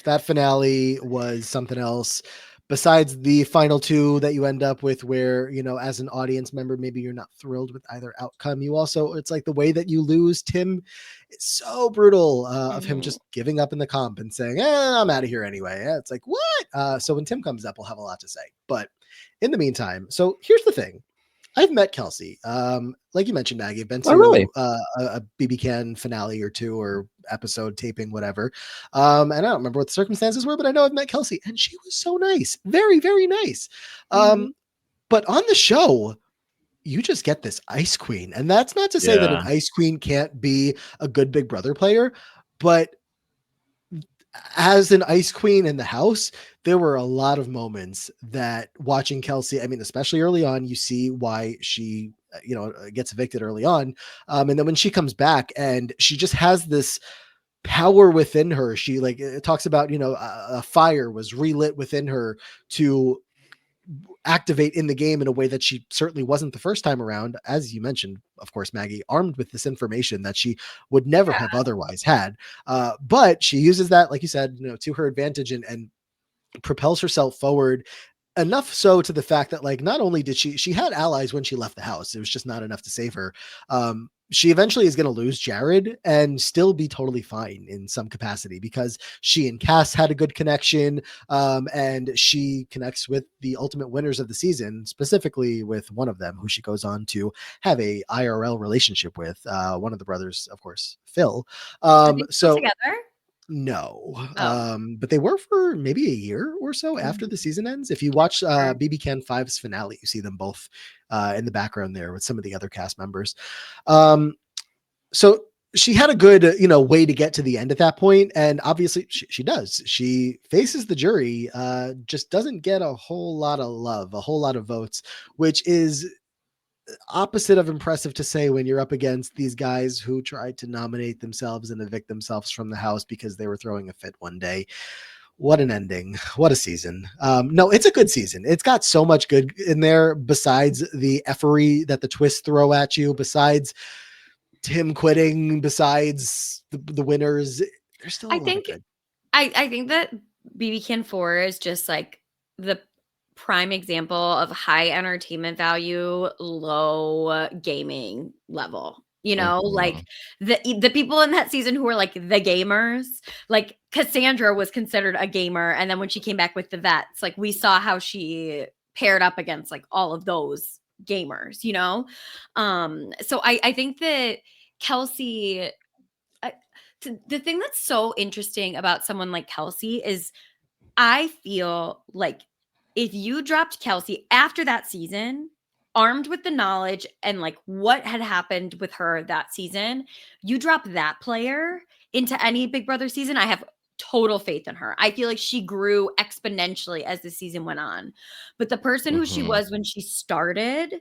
that finale was something else. Besides the final two that you end up with, where, as an audience member, maybe you're not thrilled with either outcome. It's like the way that you lose Tim is so brutal of him just giving up in the comp and saying, I'm out of here anyway. It's like, what? So when Tim comes up, we'll have a lot to say. But in the meantime, so here's the thing. I've met Kelsey. Like you mentioned, Maggie, I've been to a BB Can finale or two or episode taping, whatever. And I don't remember what the circumstances were, but I know I've met Kelsey and she was so nice. Very, very nice. But on the show, you just get this ice queen. And that's not to say that an ice queen can't be a good Big Brother player, but as an ice queen in the house, there were a lot of moments that watching Kelsey, I mean, especially early on, you see why she, gets evicted early on. And then when she comes back and she just has this power within her, she it talks about, a fire was relit within her to activate in the game in a way that she certainly wasn't the first time around, as you mentioned, of course, Maggie, armed with this information that she would never have otherwise had. But she uses that, like you said, to her advantage and propels herself forward enough so to the fact that not only did she had allies when she left the house, it was just not enough to save her. She eventually is going to lose Jared and still be totally fine in some capacity because she and Cass had a good connection, and she connects with the ultimate winners of the season, specifically with one of them who she goes on to have a IRL relationship with, one of the brothers, of course, Phil. So together? No, but they were for maybe a year or so after the season ends. If you watch BB Can 5's finale, you see them both in the background there with some of the other cast members. So she had a good, way to get to the end at that point, and obviously she does. She faces the jury, just doesn't get a whole lot of love, a whole lot of votes, which is opposite of impressive to say when you're up against these guys who tried to nominate themselves and evict themselves from the house because they were throwing a fit one day. What an ending. What a season. No, it's a good season. It's got so much good in there besides the effery that the twists throw at you, besides Tim quitting, besides the winners. There's still a lot of good. I think that BB Can 4 is just like the prime example of high entertainment value, low gaming level. Like the people in that season who were like the gamers, like Cassandra was considered a gamer, and then when she came back with the vets, like we saw how she paired up against like all of those gamers. So I think that Kelsey, the thing that's so interesting about someone like Kelsey is I feel like if you dropped Kelsey after that season, armed with the knowledge and like what had happened with her that season, you drop that player into any Big Brother season, I have total faith in her. I feel like she grew exponentially as the season went on. But the person who she was when she started,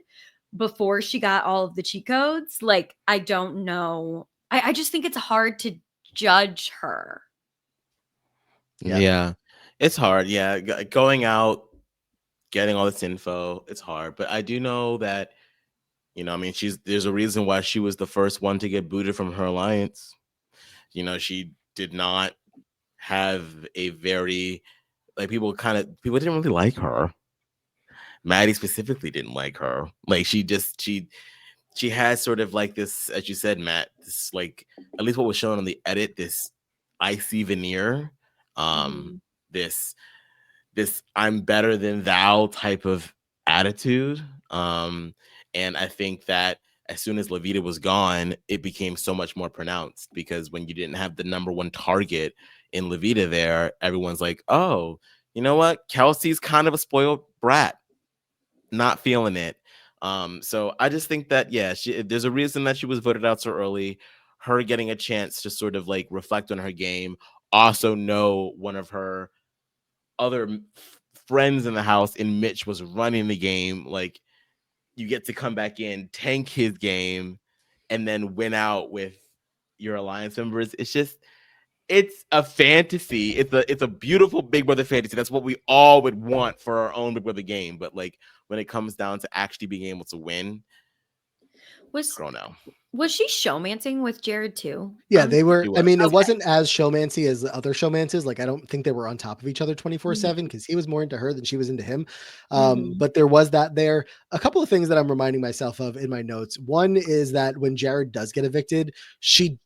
before she got all of the cheat codes, like, I don't know. I just think it's hard to judge her. Yeah. It's hard. Yeah. Going out, getting all this info, it's hard. But I do know that, I mean, there's a reason why she was the first one to get booted from her alliance. She did not have a very, like, people didn't really like her. Maddie specifically didn't like her. Like, she has sort of like this, as you said, Matt, this, like, at least what was shown on the edit, this icy veneer, this I'm better than thou type of attitude. And I think that as soon as Levita was gone, it became so much more pronounced, because when you didn't have the number one target in Levita there, everyone's like, oh, you know what? Kelsey's kind of a spoiled brat. Not feeling it. So I just think that, there's a reason that she was voted out so early. Her getting a chance to sort of like reflect on her game, also know one of her other friends in the house and Mitch was running the game, like you get to come back in, tank his game, and then win out with your alliance members. It's a fantasy. It's a beautiful Big Brother fantasy. That's what we all would want for our own Big Brother game. But like when it comes down to actually being able to win, girl, no. Was she showmancing with Jared too? Yeah, they were. I mean, it Okay. wasn't as showmancy as the other showmances. Like, I don't think they were on top of each other 24/7 because he was more into her than she was into him. But there was that there. A couple of things that I'm reminding myself of in my notes. One is that when Jared does get evicted, she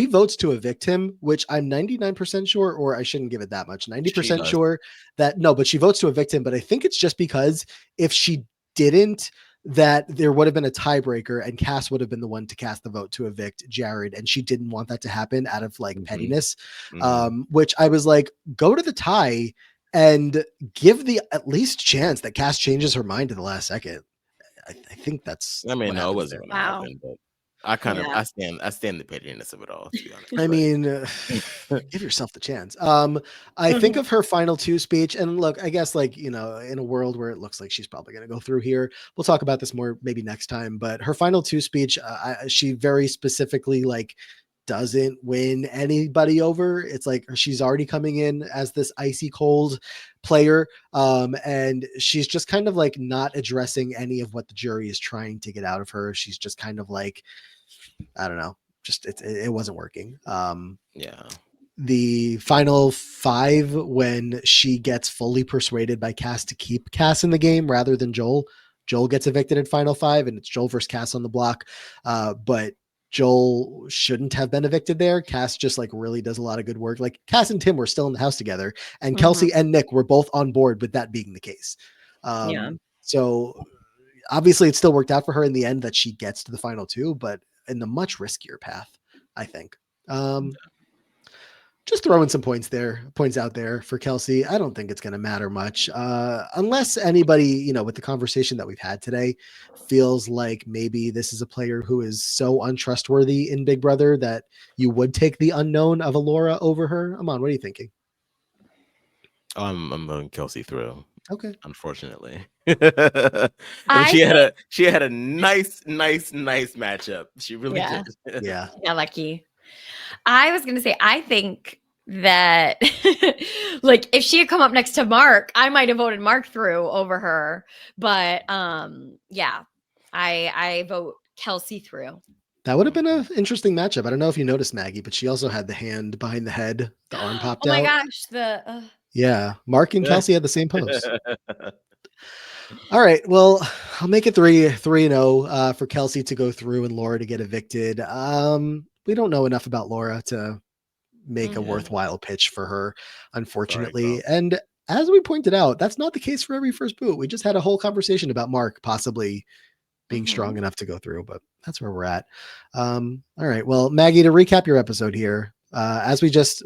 votes to evict him, which I'm 99% sure, or I shouldn't give it that much. 90% sure that no, but she votes to evict him. But I think it's just because if she didn't, that there would have been a tiebreaker and Cass would have been the one to cast the vote to evict Jared. And she didn't want that to happen out of like pettiness, which I was like, go to the tie and give the at least chance that Cass changes her mind at the last second. I think that's, I mean, no, it wasn't going to happen, but I stand the pettiness of it all, to be honest. I mean, give yourself the chance. I think of her final 2 speech, and look, I guess like, in a world where it looks like she's probably going to go through here, we'll talk about this more maybe next time, but her final 2 speech, she very specifically like doesn't win anybody over. It's like she's already coming in as this icy cold player, and she's just kind of like not addressing any of what the jury is trying to get out of her. She's just kind of like, I don't know, just it wasn't working. The final 5, when she gets fully persuaded by Cass to keep Cass in the game rather than Joel gets evicted at final 5, and it's Joel versus Cass on the block, but Joel shouldn't have been evicted there. Cass just like really does a lot of good work. Like Cass and Tim were still in the house together, and Kelsey and Nick were both on board with that being the case. So obviously it still worked out for her in the end that she gets to the final 2, but in the much riskier path, I think. Just throwing some points out there for Kelsey. I don't think it's going to matter much, unless anybody, with the conversation that we've had today, feels like maybe this is a player who is so untrustworthy in Big Brother that you would take the unknown of Laura over her. Amon, what are you thinking? I'm going Kelsey through. Okay. Unfortunately. She had a nice matchup. She really did. Yeah, lucky. I was gonna say, I think that like if she had come up next to Mark, I might have voted Mark through over her. But I vote Kelsey through. That would have been an interesting matchup. I don't know if you noticed, Maggie, but she also had the hand behind the head, the arm popped out. Oh my gosh, yeah, Mark and Kelsey had the same pose. All right, well, I'll make it 3-0 for Kelsey to go through and Laura to get evicted. We don't know enough about Laura to make a worthwhile pitch for her, unfortunately. And as we pointed out, that's not the case for every first boot. We just had a whole conversation about Mark possibly being strong enough to go through, but that's where we're at. All right, well, Maggie, to recap your episode here, as we just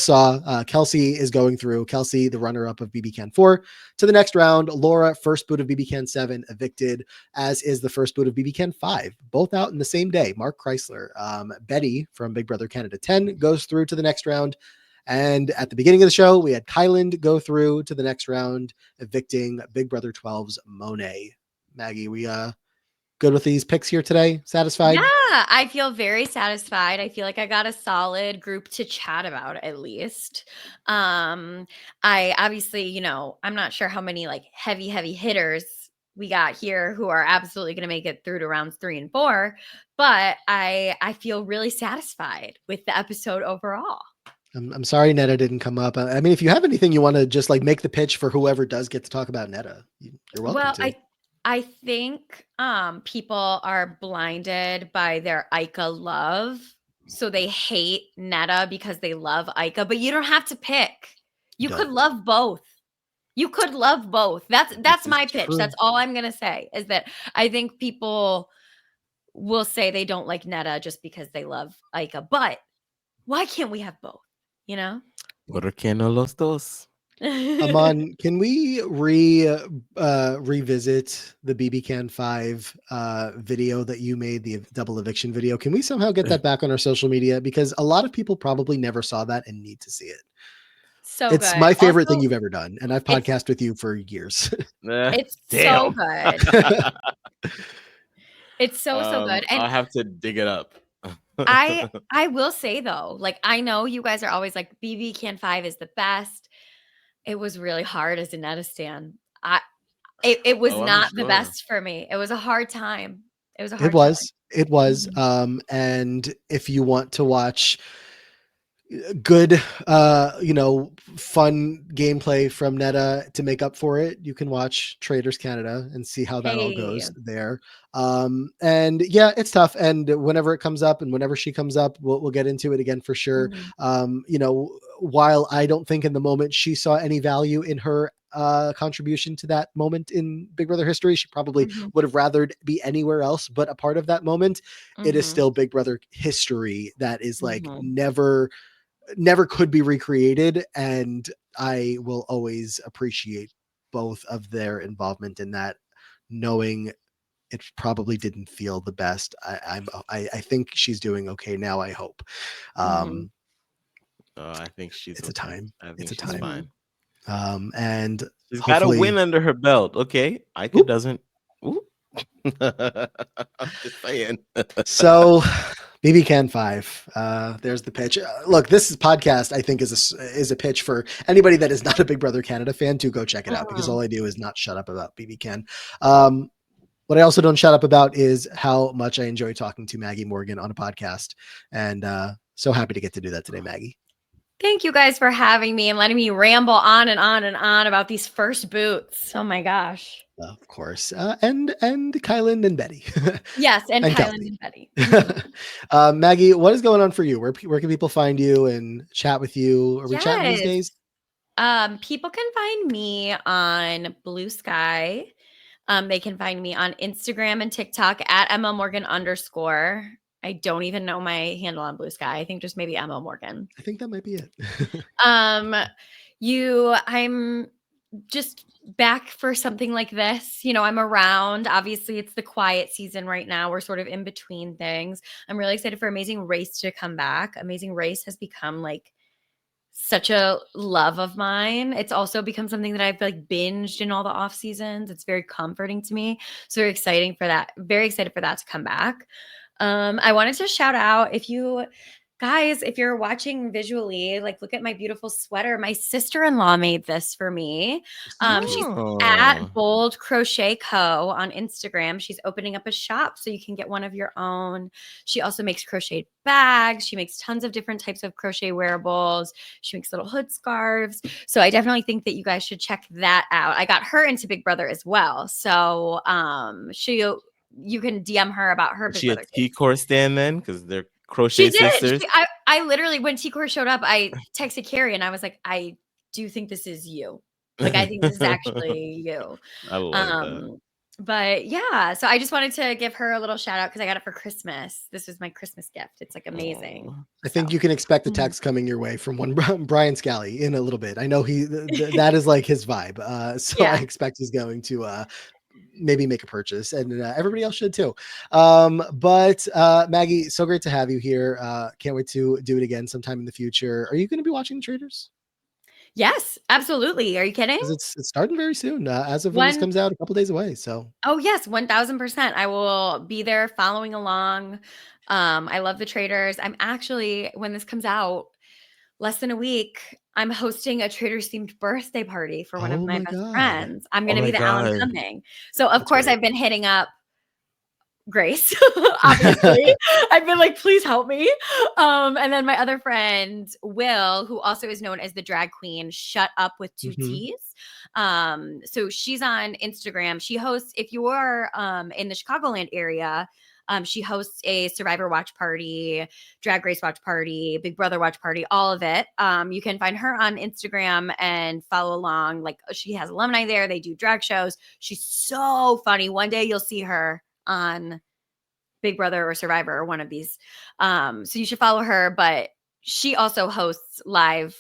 saw, Kelsey is going through. Kelsey, the runner-up of BB Can 4, to the next round. Laura, first boot of BB Can 7, evicted, as is the first boot of BB Can 5, both out in the same day. Mark Chrysler. Betty from Big Brother Canada 10 goes through to the next round. And at the beginning of the show, we had Kyland go through to the next round, evicting Big Brother 12's Monet. Maggie, we good with these picks here today? Satisfied? Yeah, I feel very satisfied. I feel like I got a solid group to chat about at least. I obviously, I'm not sure how many like heavy hitters we got here who are absolutely going to make it through to rounds 3 and 4, but I feel really satisfied with the episode overall. I'm sorry Netta didn't come up. I mean, if you have anything you want to just like make the pitch for whoever does get to talk about Netta, you're welcome to. I think people are blinded by their Ica love. So they hate Netta because they love Ica, but you don't have to pick. You could love both. That's my pitch. True. That's all I'm going to say is that I think people will say they don't like Netta just because they love Ica, but why can't we have both? ¿Por qué no los dos? Amon, can we revisit the BB Can 5 video that you made, the double eviction video? Can we somehow get that back on our social media? Because a lot of people probably never saw that and need to see it. So It's good. my favorite thing Also, you've ever done, and I've podcasted with you for years. it's so Damn. good. It's so good. And I'll have to dig it up. I will say though, like I know you guys are always like BB Can 5 is the best. It was really hard as a Netta stan. It was Oh, I'm not the sure. best for me. It was a hard time. It was a It hard time. was. It was. Mhm. And if you want to watch good fun gameplay from Netta to make up for it, you can watch Traders Canada and see how that all Hey. goes there. And yeah, it's tough, and whenever it comes up and whenever she comes up, we'll get into it again for sure. Mhm. While I don't think in the moment she saw any value in her contribution to that moment in Big Brother history, she probably Mhm. would have rathered be anywhere else but a part of that moment. It is Mhm. still Big Brother history that is like Mhm. never could be recreated, and I will always appreciate both of their involvement in that, knowing it probably didn't feel the best. I think she's doing okay now, I hope. Mhm. I think she's It's a okay. time. I It's think a she's time. fine. And She's got a win hopefully, under her belt. Okay, Ika Oop. doesn't. Ooh. I'm just saying. So BB Can 5. There's the pitch. Look, this podcast I think is a pitch for anybody that is not a Big Brother Canada fan to go check it out, because Mhm. all I do is not shut up about BB Can. What I also don't shut up about is how much I enjoy talking to Maggie Morgan on a podcast, and so happy to get to do that today, Maggie. Thank you guys for having me and letting me ramble on and on and on about these first boots. Oh my gosh. Of course, and Kylan and Betty. Yes, and And Kylan Kelsey. and Betty. Mhm. Maggie, what is going on for you? Where can people find you and chat with you? Are we chatting these Yes. days? People can find me on Blue Sky. They can find me on Instagram and TikTok at @MLMorgan_. I don't even know my handle on Blue Sky. I think just maybe ML Morgan. I think that might be it. I'm just back for something like this. I'm around. Obviously, it's the quiet season right now. We're sort of in between things. I'm really excited for Amazing Race to come back. Amazing Race has become like such a love of mine. It's also become something that I've like binged in all the off seasons. It's very comforting to me. So very exciting for that. Very excited for that to come back. I wanted to shout out, if you're watching visually, like look at my beautiful sweater. My sister-in-law made this for me. She's at Oh. Bold Crochet Co. on Instagram. She's opening up a shop so you can get one of your own. She also makes crocheted bags. She makes tons of different types of crochet wearables. She makes little hood scarves. So I definitely think that you guys should check that out. I got her into Big Brother as well. So you can DM her about her Is Big she a Brother T case. course stand then? Because they're She crochet did. sisters. I literally, when T-Core showed up, I texted Carrie and I was like, I do think this is you. Like, I think this is actually you. I love that. But yeah, so I just wanted to give her a little shout out because I got it for Christmas. This was my Christmas gift. It's like amazing. Aw. I So think you can expect a Mhm. text coming your way from one Brian Scally in a little bit. I know that is like his vibe. So I Yeah. expect he's going to maybe make a purchase, and everybody else should too. But Maggie, so great to have you here. Can't wait to do it again sometime in the future. Are you going to be watching the Traders? Yes, absolutely. Are you kidding? Because it's starting very soon. As of when this One comes out, a couple days away. So Oh yes, 1000%. I will be there following along. I love the Traders. I'm actually, when this comes out, less than a week, I'm hosting a Traders themed birthday party for one of oh my my best god, friends. I'm Oh going to my be the Alan god. Cumming. So of that's course great. I've been hitting up Grace, obviously. I've been like, please help me. And then my other friend, Will, who also is known as the drag queen, Shut Up with Two Mhm. T's. So she's on Instagram. She hosts, if you are in the Chicagoland area, she hosts a Survivor watch party, Drag Race watch party, Big Brother watch party, all of it. You can find her on Instagram and follow along. Like, she has alumni there. They do drag shows. She's so funny. One day you'll see her on Big Brother or Survivor or one of these. So you should follow her, but she also hosts live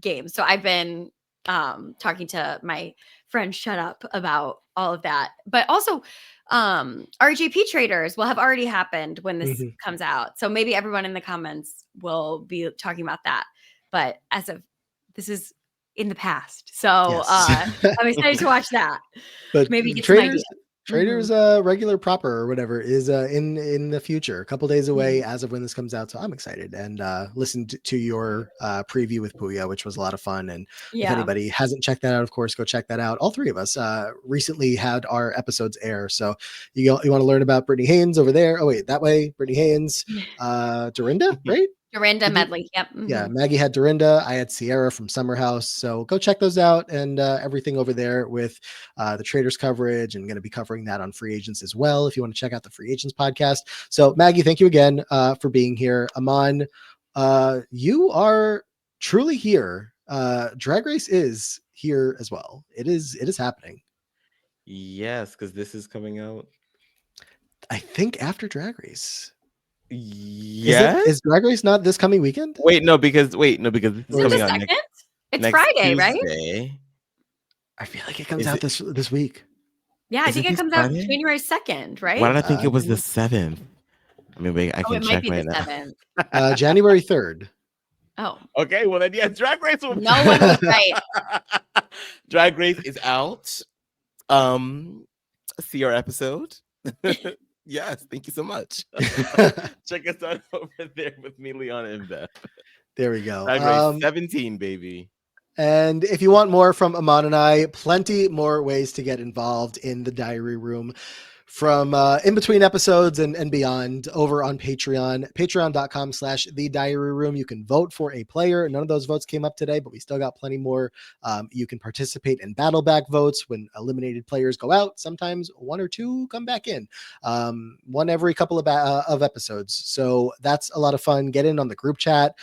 games. So I've been talking to my friend Shut Up about all of that. But also RGP traders will have already happened when this Mhm. comes out. So maybe everyone in the comments will be talking about that. But as of this is in the past. So I'm excited to watch that. But Maybe get some ideas. Traders regular proper or whatever is in the future, a couple days away as of when this comes out. So I'm excited and listened to your preview with Puya, which was a lot of fun. And if anybody hasn't checked that out, of course, go check that out. All three of us recently had our episodes air. So you want to learn about Brittany Haynes over there. Oh wait, that way, Brittany Haynes, Dorinda, right? Dorinda Medley. Yep. Yeah, Maggie had Dorinda. I had Sierra from Summer House. So go check those out and everything over there with the traders coverage, and going to be covering that on Free Agents as well if you want to check out the Free Agents podcast. So Maggie, thank you again for being here. Aman, you are truly here. Drag Race is here as well. It is happening. Yes, because this is coming out. I think after Drag Race. Yes. Is Drag Race not this coming weekend? Wait, no, because this is coming out next. It's next Friday, Tuesday. Right? I feel like it comes out this week. Yeah, I think it comes out January 2nd, right? Why did I think it was the 7th? I mean, wait, I can check right now. 7th. January 3rd. Oh. Okay, well then, yeah, Drag Race will No one was right. Drag Race is out. See our episode. Yes, thank you so much. Check us out over there with me, Leon, and Beth. There we go. Drag Race 17, baby. And if you want more from Aman and I, plenty more ways to get involved in the diary room from in between episodes and beyond over on Patreon, patreon.com/the diary room. You can vote for a player. None of those votes came up today, but we still got plenty more. You can participate in battle back votes when eliminated players go out. Sometimes one or two come back in, one every couple of episodes. So that's a lot of fun. Get in on the group chat,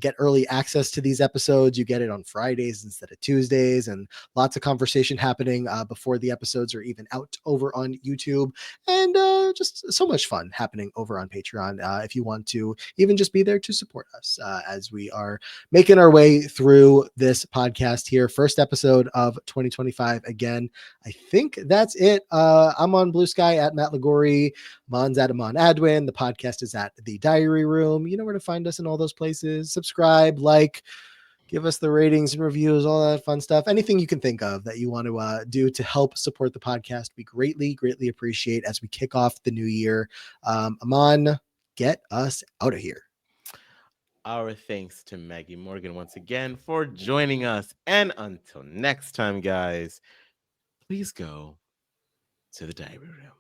get early access to these episodes. You get it on Fridays instead of Tuesdays, and lots of conversation happening before the episodes are even out over on YouTube. And just so much fun happening over on Patreon. If you want to even just be there to support us as we are making our way through this podcast here. First episode of 2025. Again, I think that's it. I'm on Blue Sky at Matt Ligori. Mon's at Aman Adwin. The podcast is at The Diary Room. You know where to find us in all those places. Subscribe, like, give us the ratings and reviews, all that fun stuff. Anything you can think of that you want to do to help support the podcast, we greatly, greatly appreciate as we kick off the new year. Aman, get us out of here. Our thanks to Maggie Morgan once again for joining us. And until next time, guys, please go to the diary room.